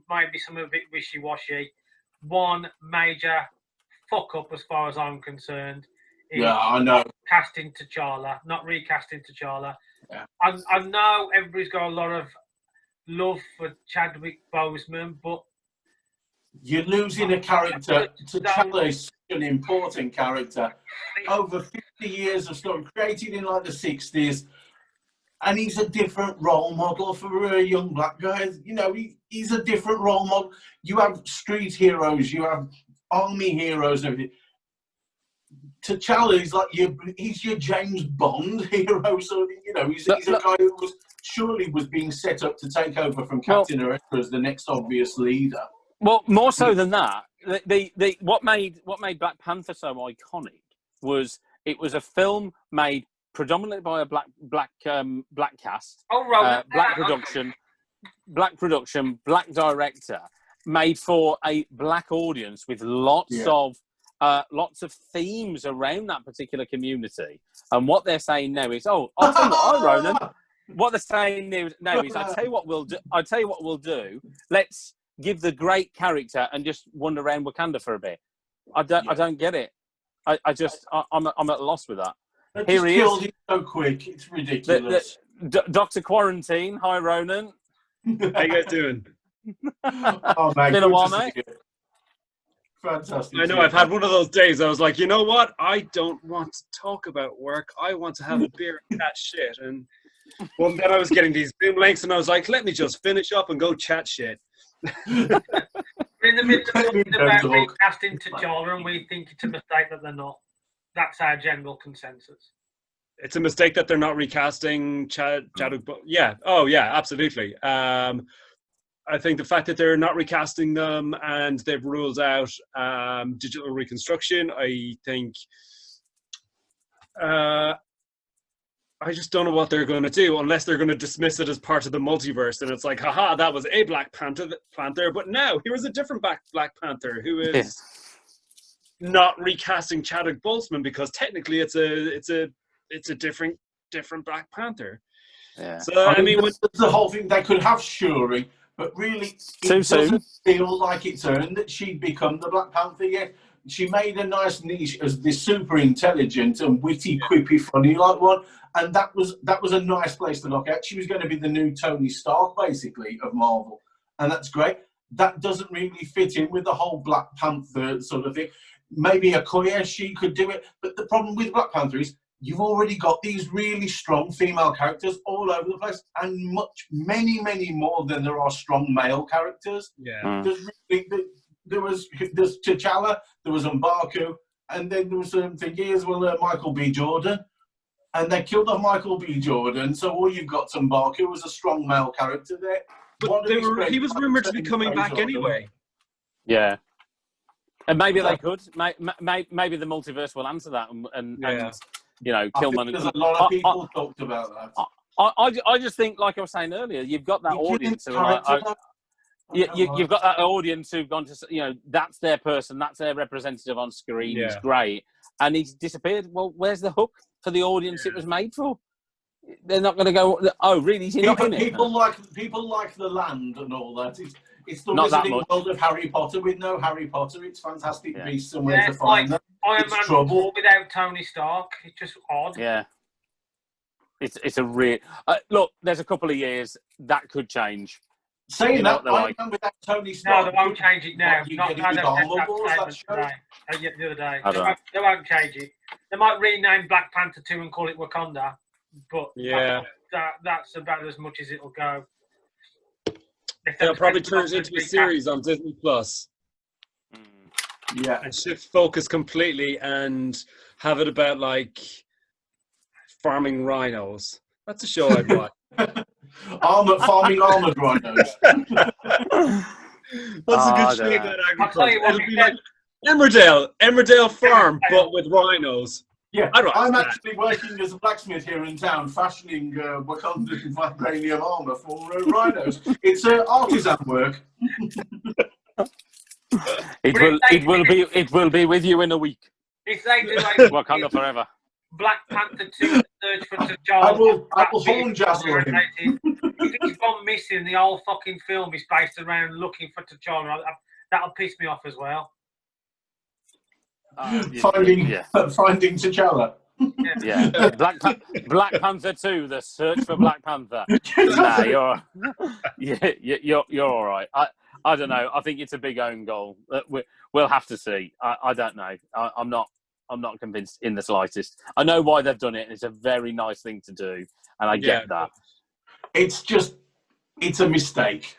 maybe some a bit wishy-washy. One major fuck up, as far as I'm concerned. I know. Casting T'Challa, not recasting T'Challa. Yeah. I know everybody's got a lot of love for Chadwick Boseman, but you're losing a character. T'Challa is such an important character. Over 50 years of stuff created in like the 60s, and he's a different role model for young black guys. He's a different role model. You have street heroes, you have army heroes, and everything. T'Challa is like he's your James Bond hero. So he's a guy who was being set up to take over from Captain America as the next obvious leader. Well, more so than that, what made Black Panther so iconic was it was a film made predominantly by a black cast, Oh, Roland, black production, black director, made for a black audience with lots of themes around that particular community. And what they're saying now is, I'll tell you what, Ronan. What they're saying now is, I tell you what we'll do. Let's give the great character and just wander around Wakanda for a bit. I don't get it. I'm at a loss with that. They Here just he killed is. him so quick. It's ridiculous. Dr. Quarantine. Hi, Ronan. How you guys doing? Oh, man, Been a good while, to see mate. you. Fantastic. I know, I've had one of those days. I was like, you know what? I don't want to talk about work. I want to have a beer and chat shit. And well, then I was getting these Zoom links, and I was like, let me just finish up and go chat shit. We're in the middle of talking about recasting T'Challa, and we think it's a mistake that they're not. That's our general consensus. It's a mistake that they're not recasting Chadwick. Yeah. Oh, yeah, absolutely. I think the fact that they're not recasting them and they've ruled out digital reconstruction, I think I just don't know what they're going to do unless they're going to dismiss it as part of the multiverse. And it's like, haha, that was a Black Panther, but now here is a different Black Panther who is not recasting Chadwick Boseman because technically it's a different Black Panther. Yeah. So I mean, that's the whole thing. They could have Shuri, but really, it doesn't feel like it's earned that she'd become the Black Panther yet. She made a nice niche as this super intelligent and witty, quippy, funny like one, and that was a nice place to look at. She was going to be the new Tony Stark, basically, of Marvel, and that's great. That doesn't really fit in with the whole Black Panther sort of thing. Maybe Okoye, she could do it, but the problem with Black Panther is you've already got these really strong female characters all over the place, and many more than there are strong male characters. Yeah. There's T'Challa, there was M'Baku, and then there was thingy as well, Michael B. Jordan, and they killed off Michael B. Jordan. So all you've got M'Baku was a strong male character there. But he was rumored to be coming back anyway. Yeah. And maybe they could. Maybe the multiverse will answer that, and you know, Killmonger. There's a lot of people talked about that. I just think, like I was saying earlier, you've got that audience who are like, you've got that audience who've gone to, you know, that's their person, that's their representative on screen. He's great, and he's disappeared. Well, where's the hook for the audience it was made for? They're not going to go, oh, really? Is he not in it? People like The Land and all that. It's the Not Wizarding World of Harry Potter with no Harry Potter. It's Fantastic Beasts somewhere to It's find like them. Iron Man 4 without Tony Stark. It's just odd. Yeah. It's a real... look, there's a couple of years that could change. Saying that, Iron Man without Tony Stark... No, they won't change it now. You Not get it with Armor Wars, today. The other day. They won't change it. They might rename Black Panther 2 and call it Wakanda, but that's about as much as it'll go. They'll probably turn it into a series on Disney Plus. Yeah. And shift focus completely and have it about, like, farming rhinos. That's a show I'd watch. Farming armored rhinos. That's a good show about agriculture. It'll be like Emmerdale Farm, but with rhinos. Yeah, I'm actually working as a blacksmith here in town, fashioning Wakandan vibranium armor for rhinos. It's artisan work. It will be with you in a week. If they do Wakanda forever. Black Panther 2 Search for T'Challa. I will horn jazzle him. If he's gone missing, the whole fucking film is based around looking for T'Challa. That'll piss me off as well. Finding T'Challa. Yeah. Black Panther 2, The Search for Black Panther. Nah, you're all right. I don't know. I think it's a big own goal. We'll have to see. I don't know. I'm not convinced in the slightest. I know why they've done it, and it's a very nice thing to do, and I get that. It's a mistake,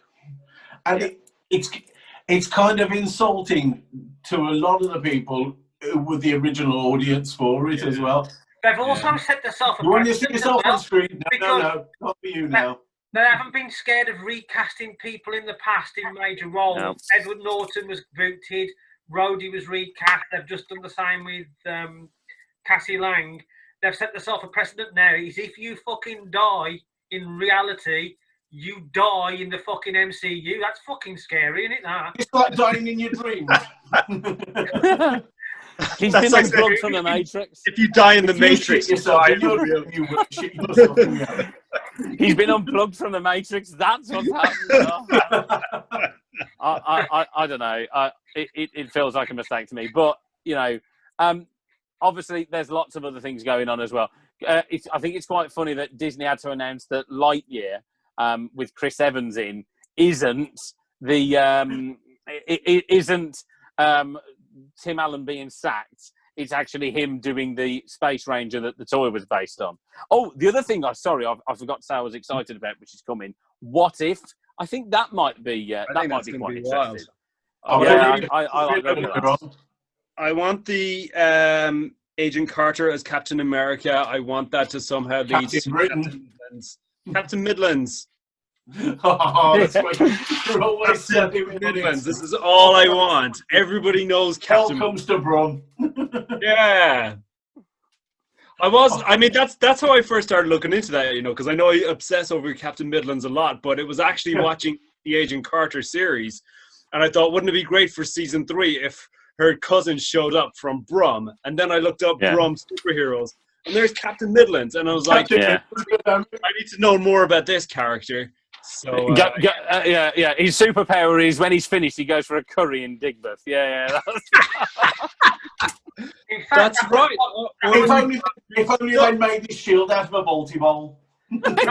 and it's kind of insulting to a lot of the people who were the original audience for it as well. They've also set themselves. You want to see yourself on screen? No, not for you now. They haven't been scared of recasting people in the past in major roles. No. Edward Norton was booted. Rhodey was recast. They've just done the same with Cassie Lang. they've set themselves a precedent now. Is if you fucking die in reality, you die in the fucking MCU. That's fucking scary, isn't it? That. It's like dying in your dreams. He's That's been like unplugged from the Matrix. If you die in the If you Matrix, shit yourself, die then in the real. you will shit yourself in reality. He's been unplugged from the Matrix. That's what's happened. I don't know. It feels like a mistake to me. But, you know, obviously there's lots of other things going on as well. I think it's quite funny that Disney had to announce that Lightyear, with Chris Evans in, isn't Tim Allen being sacked. It's actually him doing the Space Ranger that the toy was based on. Oh, the other thing I forgot to say I was excited about, which is coming. What If? I think that might be quite interesting. Oh, Yeah, really? I like looking at that. I want the Agent Carter as Captain America. I want that to somehow lead to Captain Britain. Captain Midlands. Oh, that's what you're always saying. Midlands. This is all I want. Everybody knows Captain. Hell comes to Brum. Yeah. I mean, that's how I first started looking into that, you know, because I know I obsess over Captain Midlands a lot, but it was actually watching the Agent Carter series, and I thought, wouldn't it be great for season 3 if her cousin showed up from Brum? And then I looked up Brum superheroes, and there's Captain Midlands, and I was like, I need to know more about this character. So his superpower is when he's finished, he goes for a curry in Digbeth. Yeah. That's right. If only they made this shield out of a multi-ball. That's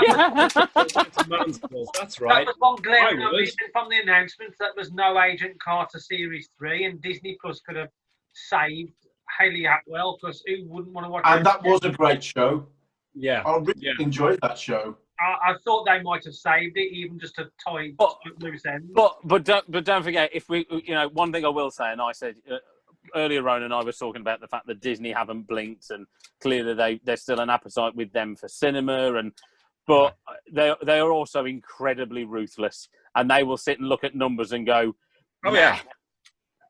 right. That was one glaring omission from the announcements that there's no Agent Carter Series 3, and Disney Plus could have saved Haley Atwell, because who wouldn't want to watch it? And that was a great show. Yeah. I really enjoyed that show. I thought they might have saved it, even just to tie loose ends. But don't forget, if we, you know, one thing I will say, and I said earlier, Ron and I was talking about the fact that Disney haven't blinked, and clearly there's still an appetite with them for cinema, but they are also incredibly ruthless, and they will sit and look at numbers and go, oh yeah.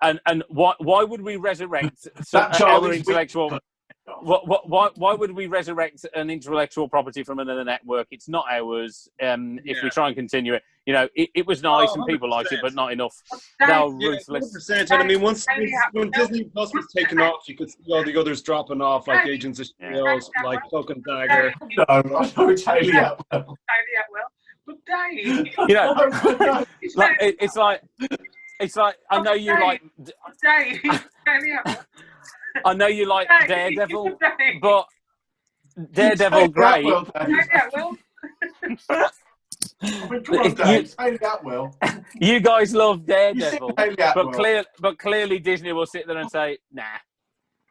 And why would we resurrect our intellectual? Why would we resurrect an intellectual property from another network? It's not ours. If we try and continue it, you know, it was nice and people liked it, but not enough. They're ruthless. 100%. And I mean, when Disney Plus was taken off, you could see all the others dropping off, like Agents of S.H.I.E.L.D., like Cloak and Dagger. No, I know it's Haley Atwell. But Dave, you know, it's like I know you like. Dave, Haley Atwell. I know you like Daredevil, but Daredevil great. You guys love Daredevil, but clearly Disney will sit there and say, "Nah,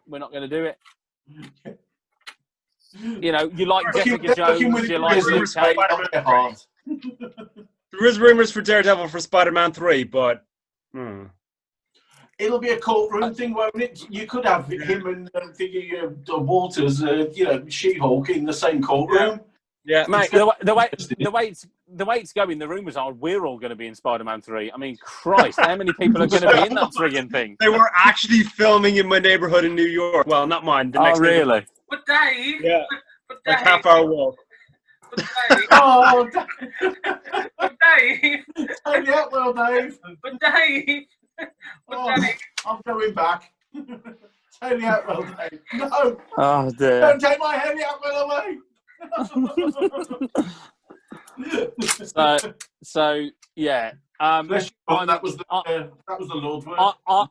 we're not going to do it." You know, you like Jessica Jones, you like Luke Cage. There is rumors for Daredevil for Spider-Man 3, but. It'll be a courtroom thing, won't it? You could have him and Walters, She-Hulk in the same courtroom. Yeah, mate. The way it's going, the rumours are we're all going to be in Spider-Man 3. I mean, Christ, how many people are going to be in that frigging thing? They were actually filming in my neighbourhood in New York. Well, not mine. The next really? But Dave, yeah, like half-hour walk. But Dave, but Dave, Yeah, well, Dave. But Dave. I'm going back. Haley Atwell, Dave. No. Oh dear. Don't take my Haley Atwell away. So yeah. That was the Lord's word.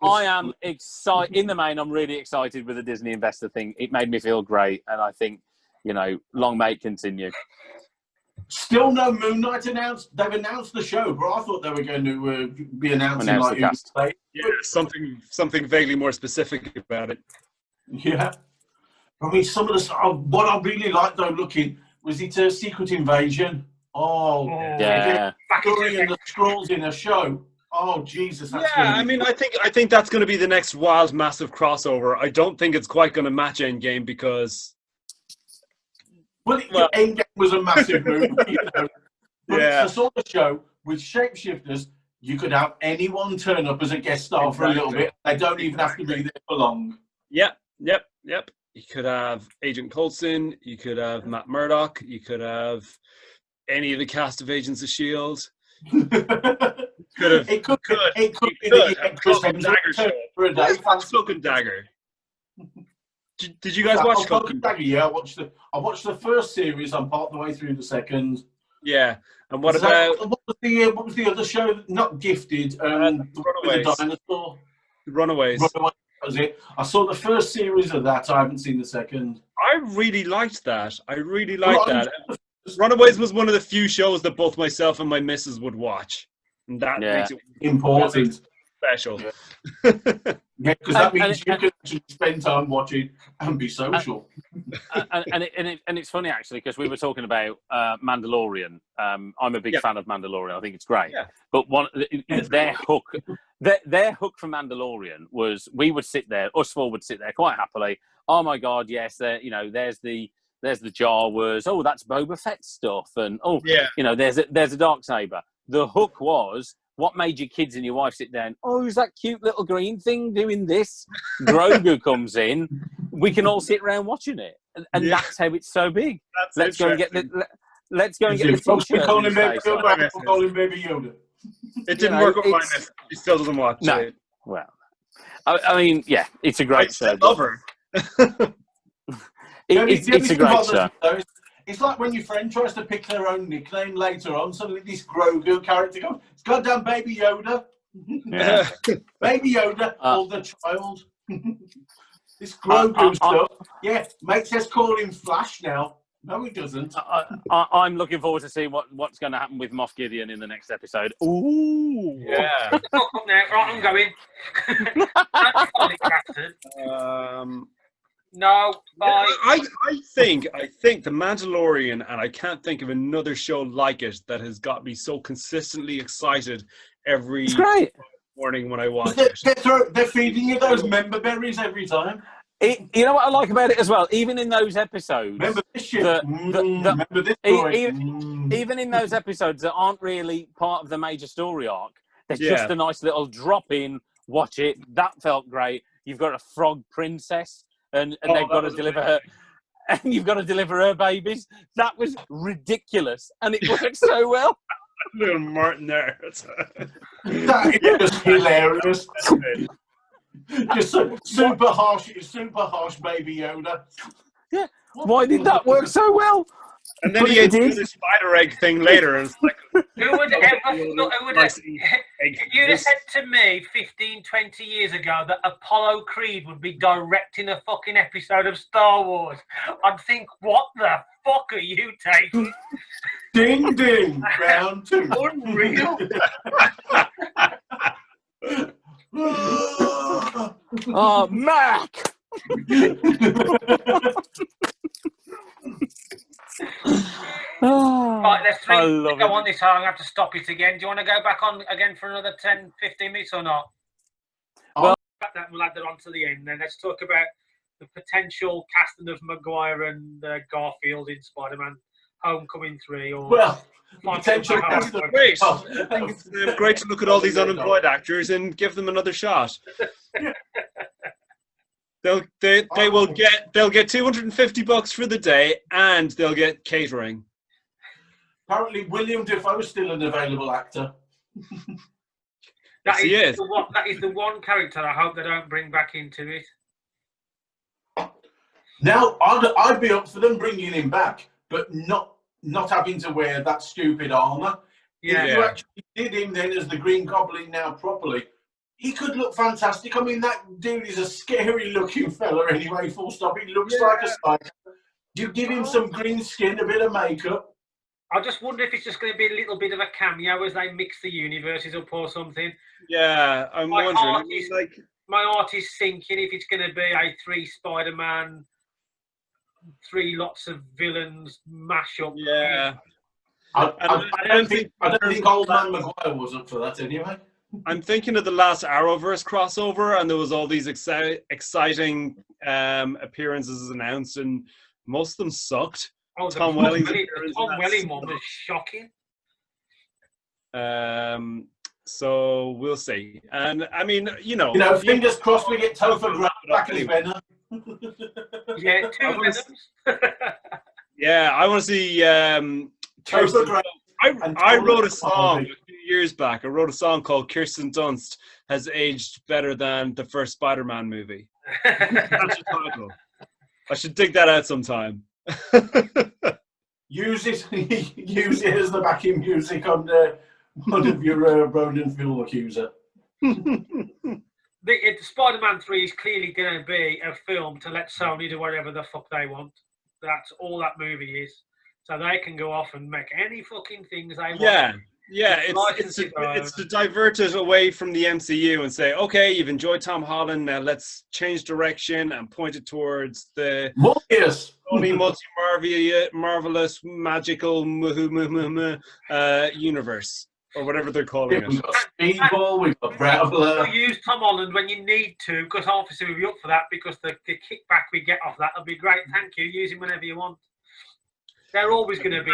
I am excited. In the main, I'm really excited with the Disney investor thing. It made me feel great, and I think, you know, long may it continue. Still no Moon Knight announced. They've announced the show, but I thought they were going to be announcing the cast. Yeah, something vaguely more specific about it. Yeah, I mean, some of the what I really liked though, looking, was it a Secret Invasion? Oh yeah, Fury and the Skrulls in a show. Oh Jesus! That's I mean, I think that's going to be the next wild, massive crossover. I don't think it's quite going to match Endgame because. Well, Endgame was a massive movie, you know. But it's the sort of show with shapeshifters. You could have anyone turn up as a guest star for a little bit. They don't even have to be there for long. Yep. You could have Agent Coulson. You could have Matt Murdock. You could have any of the cast of Agents of Shield. It could be that you get Chris Hemsworth for a day. Cloak and Dagger. Did you guys watch Cloak and Dagger? Yeah, I watched the first series. I'm part of the way through the second. Yeah, and what about what was the other show? Not Gifted. Runaways. The dinosaur. Runaways. Runaways. That was it. I saw the first series of that. I haven't seen the second. I really liked that. Runaways was one of the few shows that both myself and my missus would watch, and that makes it important, special. Yeah, because that means you can actually spend time watching and be social. And it's funny actually because we were talking about Mandalorian. I'm a big fan of Mandalorian. I think it's great. Yeah. But their hook from Mandalorian was we would sit there, us four would sit there quite happily. Oh my God, yes, there's the Jawas. Oh, that's Boba Fett stuff, and there's a Darksaber. The hook was, what made your kids and your wife sit down? Oh, who's that cute little green thing doing this? Grogu comes in. We can all sit around watching it, and that's how it's so big. Let's go and get the t-shirt. We call him Baby Yoda. It didn't work with mine. He still doesn't watch it. Well, I mean, yeah, it's a great show. I love her. It's a great show. It's like when your friend tries to pick their own nickname later on. Suddenly, this Grogu character goes, "It's goddamn Baby Yoda." Yeah. Baby Yoda, or the child. This Grogu stuff. Yeah, makes us call him Flash now. No, he doesn't. I'm looking forward to seeing what's going to happen with Moff Gideon in the next episode. Ooh, yeah. Right, I'm going. No, I think The Mandalorian, and I can't think of another show like it that has got me so consistently excited every morning when I watch it. They're feeding you those member berries every time. You know what I like about it as well? Even in those episodes, remember this shit. Remember this even in those episodes that aren't really part of the major story arc, there's just a nice little drop in. Watch it. That felt great. You've got a frog princess. And they've got to deliver her, and you've got to deliver her babies. That was ridiculous, and it worked so well. Little Martin there. That is just hilarious. Just super harsh, Baby Yoda. Yeah. Why did that work so well? And then he ate the spider egg thing later, and it's like, who would if you'd have said to me 15, 20 years ago that Apollo Creed would be directing a fucking episode of Star Wars, I'd think, what the fuck are you taking? Ding ding, round two. Unreal. Oh, Mac! Right, there's 3 minutes to go on this. I'm going to have to stop it again. Do you want to go back on again for another 10, 15 minutes or not? Well, we'll add that on to the end. Then let's talk about the potential casting of Maguire and Garfield in Spider-Man Homecoming 3. Or potential casting. Great. I think it's great to look at all these unemployed actors and give them another shot. They'll get $250 for the day, and they'll get catering. Apparently, William Dafoe is still an available actor. That is the one character I hope they don't bring back into it. Now, I'd be up for them bringing him back, but not having to wear that stupid armor. Yeah. If you actually did him then as the Green Goblin now properly, he could look fantastic. I mean, that dude is a scary-looking fella anyway, full stop. He looks like a psycho. You give him some green skin, a bit of makeup. I just wonder if it's just going to be a little bit of a cameo as they mix the universes up or something. Yeah, I'm wondering. My heart is sinking if it's going to be a 3 Spider-Man, 3 lots of villains mash-up. Yeah. I don't think Old Man Maguire was up for that anyway. I'm thinking of the last Arrowverse crossover, and there was all these exciting appearances announced, and most of them sucked. Oh, Tom Welling one was shocking. So we'll see. And I mean, fingers crossed we get Topher Grace back as Venom. Yeah, two Venoms. Yeah, I want to see. Kirsten. I wrote a song a few years back. I wrote a song called "Kirsten Dunst Has Aged Better Than the First Spider-Man Movie." That's your title. I should dig that out sometime. Use it as the backing music on one of your Ronan film accuser. Spider-Man 3 is clearly going to be a film to let Sony do whatever the fuck they want. That's all that movie is. So they can go off and make any fucking things they want. Yeah. It's to divert it away from the MCU and say, okay, you've enjoyed Tom Holland. Now let's change direction and point it towards the only marvelous, magical universe. Or whatever they're calling it. We've got Speedball, we've got Rattler. You use Tom Holland when you need to, because obviously we'll be up for that, because the kickback we get off that will be great. Thank you. Use him whenever you want. They're always going to be.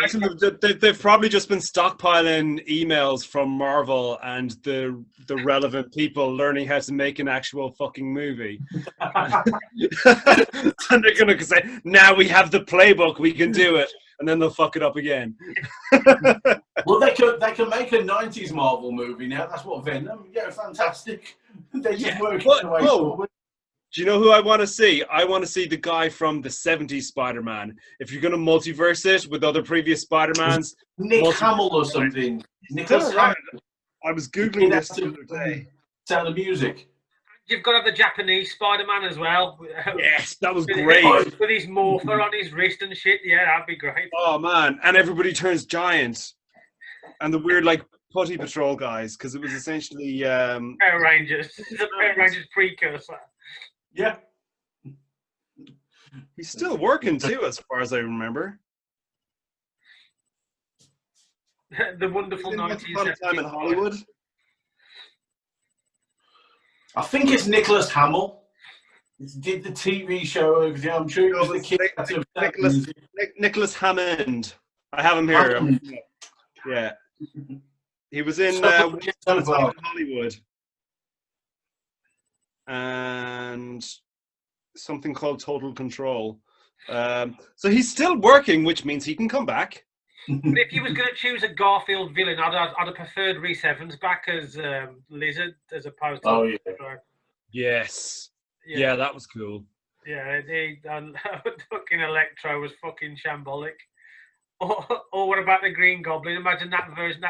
They've probably just been stockpiling emails from Marvel and the relevant people learning how to make an actual fucking movie. And they're going to say, now we have the playbook, we can do it. And then they'll fuck it up again. Well, they can make a 90s Marvel movie now. That's what Venom. Yeah, fantastic. They just work their way forward. Do you know who I want to see? I want to see the guy from the 70s Spider-Man. If you're going to multiverse it with other previous Spider-Mans. Nick Hamill or something. Nicholas Hamill. I was Googling this the other day. Sound of Music. You've got to have the Japanese Spider-Man as well. Yes, that was great. With his morpher on his wrist and shit. Yeah, that'd be great. Oh, man. And everybody turns giant. And the weird, Putty Patrol guys, because it was essentially... Power Rangers. The Power Rangers precursor. Yeah. He's still working, too, as far as I remember. The wonderful 1970s. Time in Hollywood. I think it's Nicholas Hamill. He did the TV show. I'm sure it was the kid. Nicholas Hammond. I have him here. Yeah. He was in Hollywood. And something called Total Control. So he's still working, which means he can come back. But if you was going to choose a Garfield villain, I'd have preferred Rhys Evans back as Lizard as opposed to... Oh, yeah. Yes. Yeah, that was cool. Yeah, fucking Electro was fucking shambolic. Or what about the Green Goblin? Imagine that version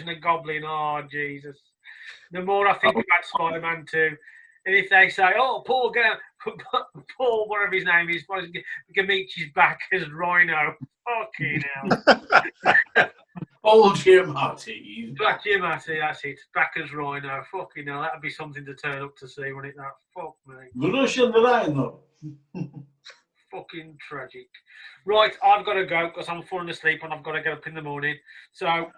of Goblin. Oh, Jesus. The more I think about Spider-Man 2, and if they say, oh, Paul, whatever his name is, Gamici's back as Rhino. Fucking hell. Paul Giamatti. Black Giamatti, that's it. Back as Rhino. Fucking hell, that'd be something to turn up to see, wouldn't it? That fuck me. The Russian Rhino. Fucking tragic. Right, I've got to go because I'm falling asleep and I've got to get up in the morning. So,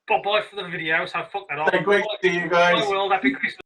bye-bye for the video. So fuck that off. Great to see you guys. Bye, world. Happy Christmas.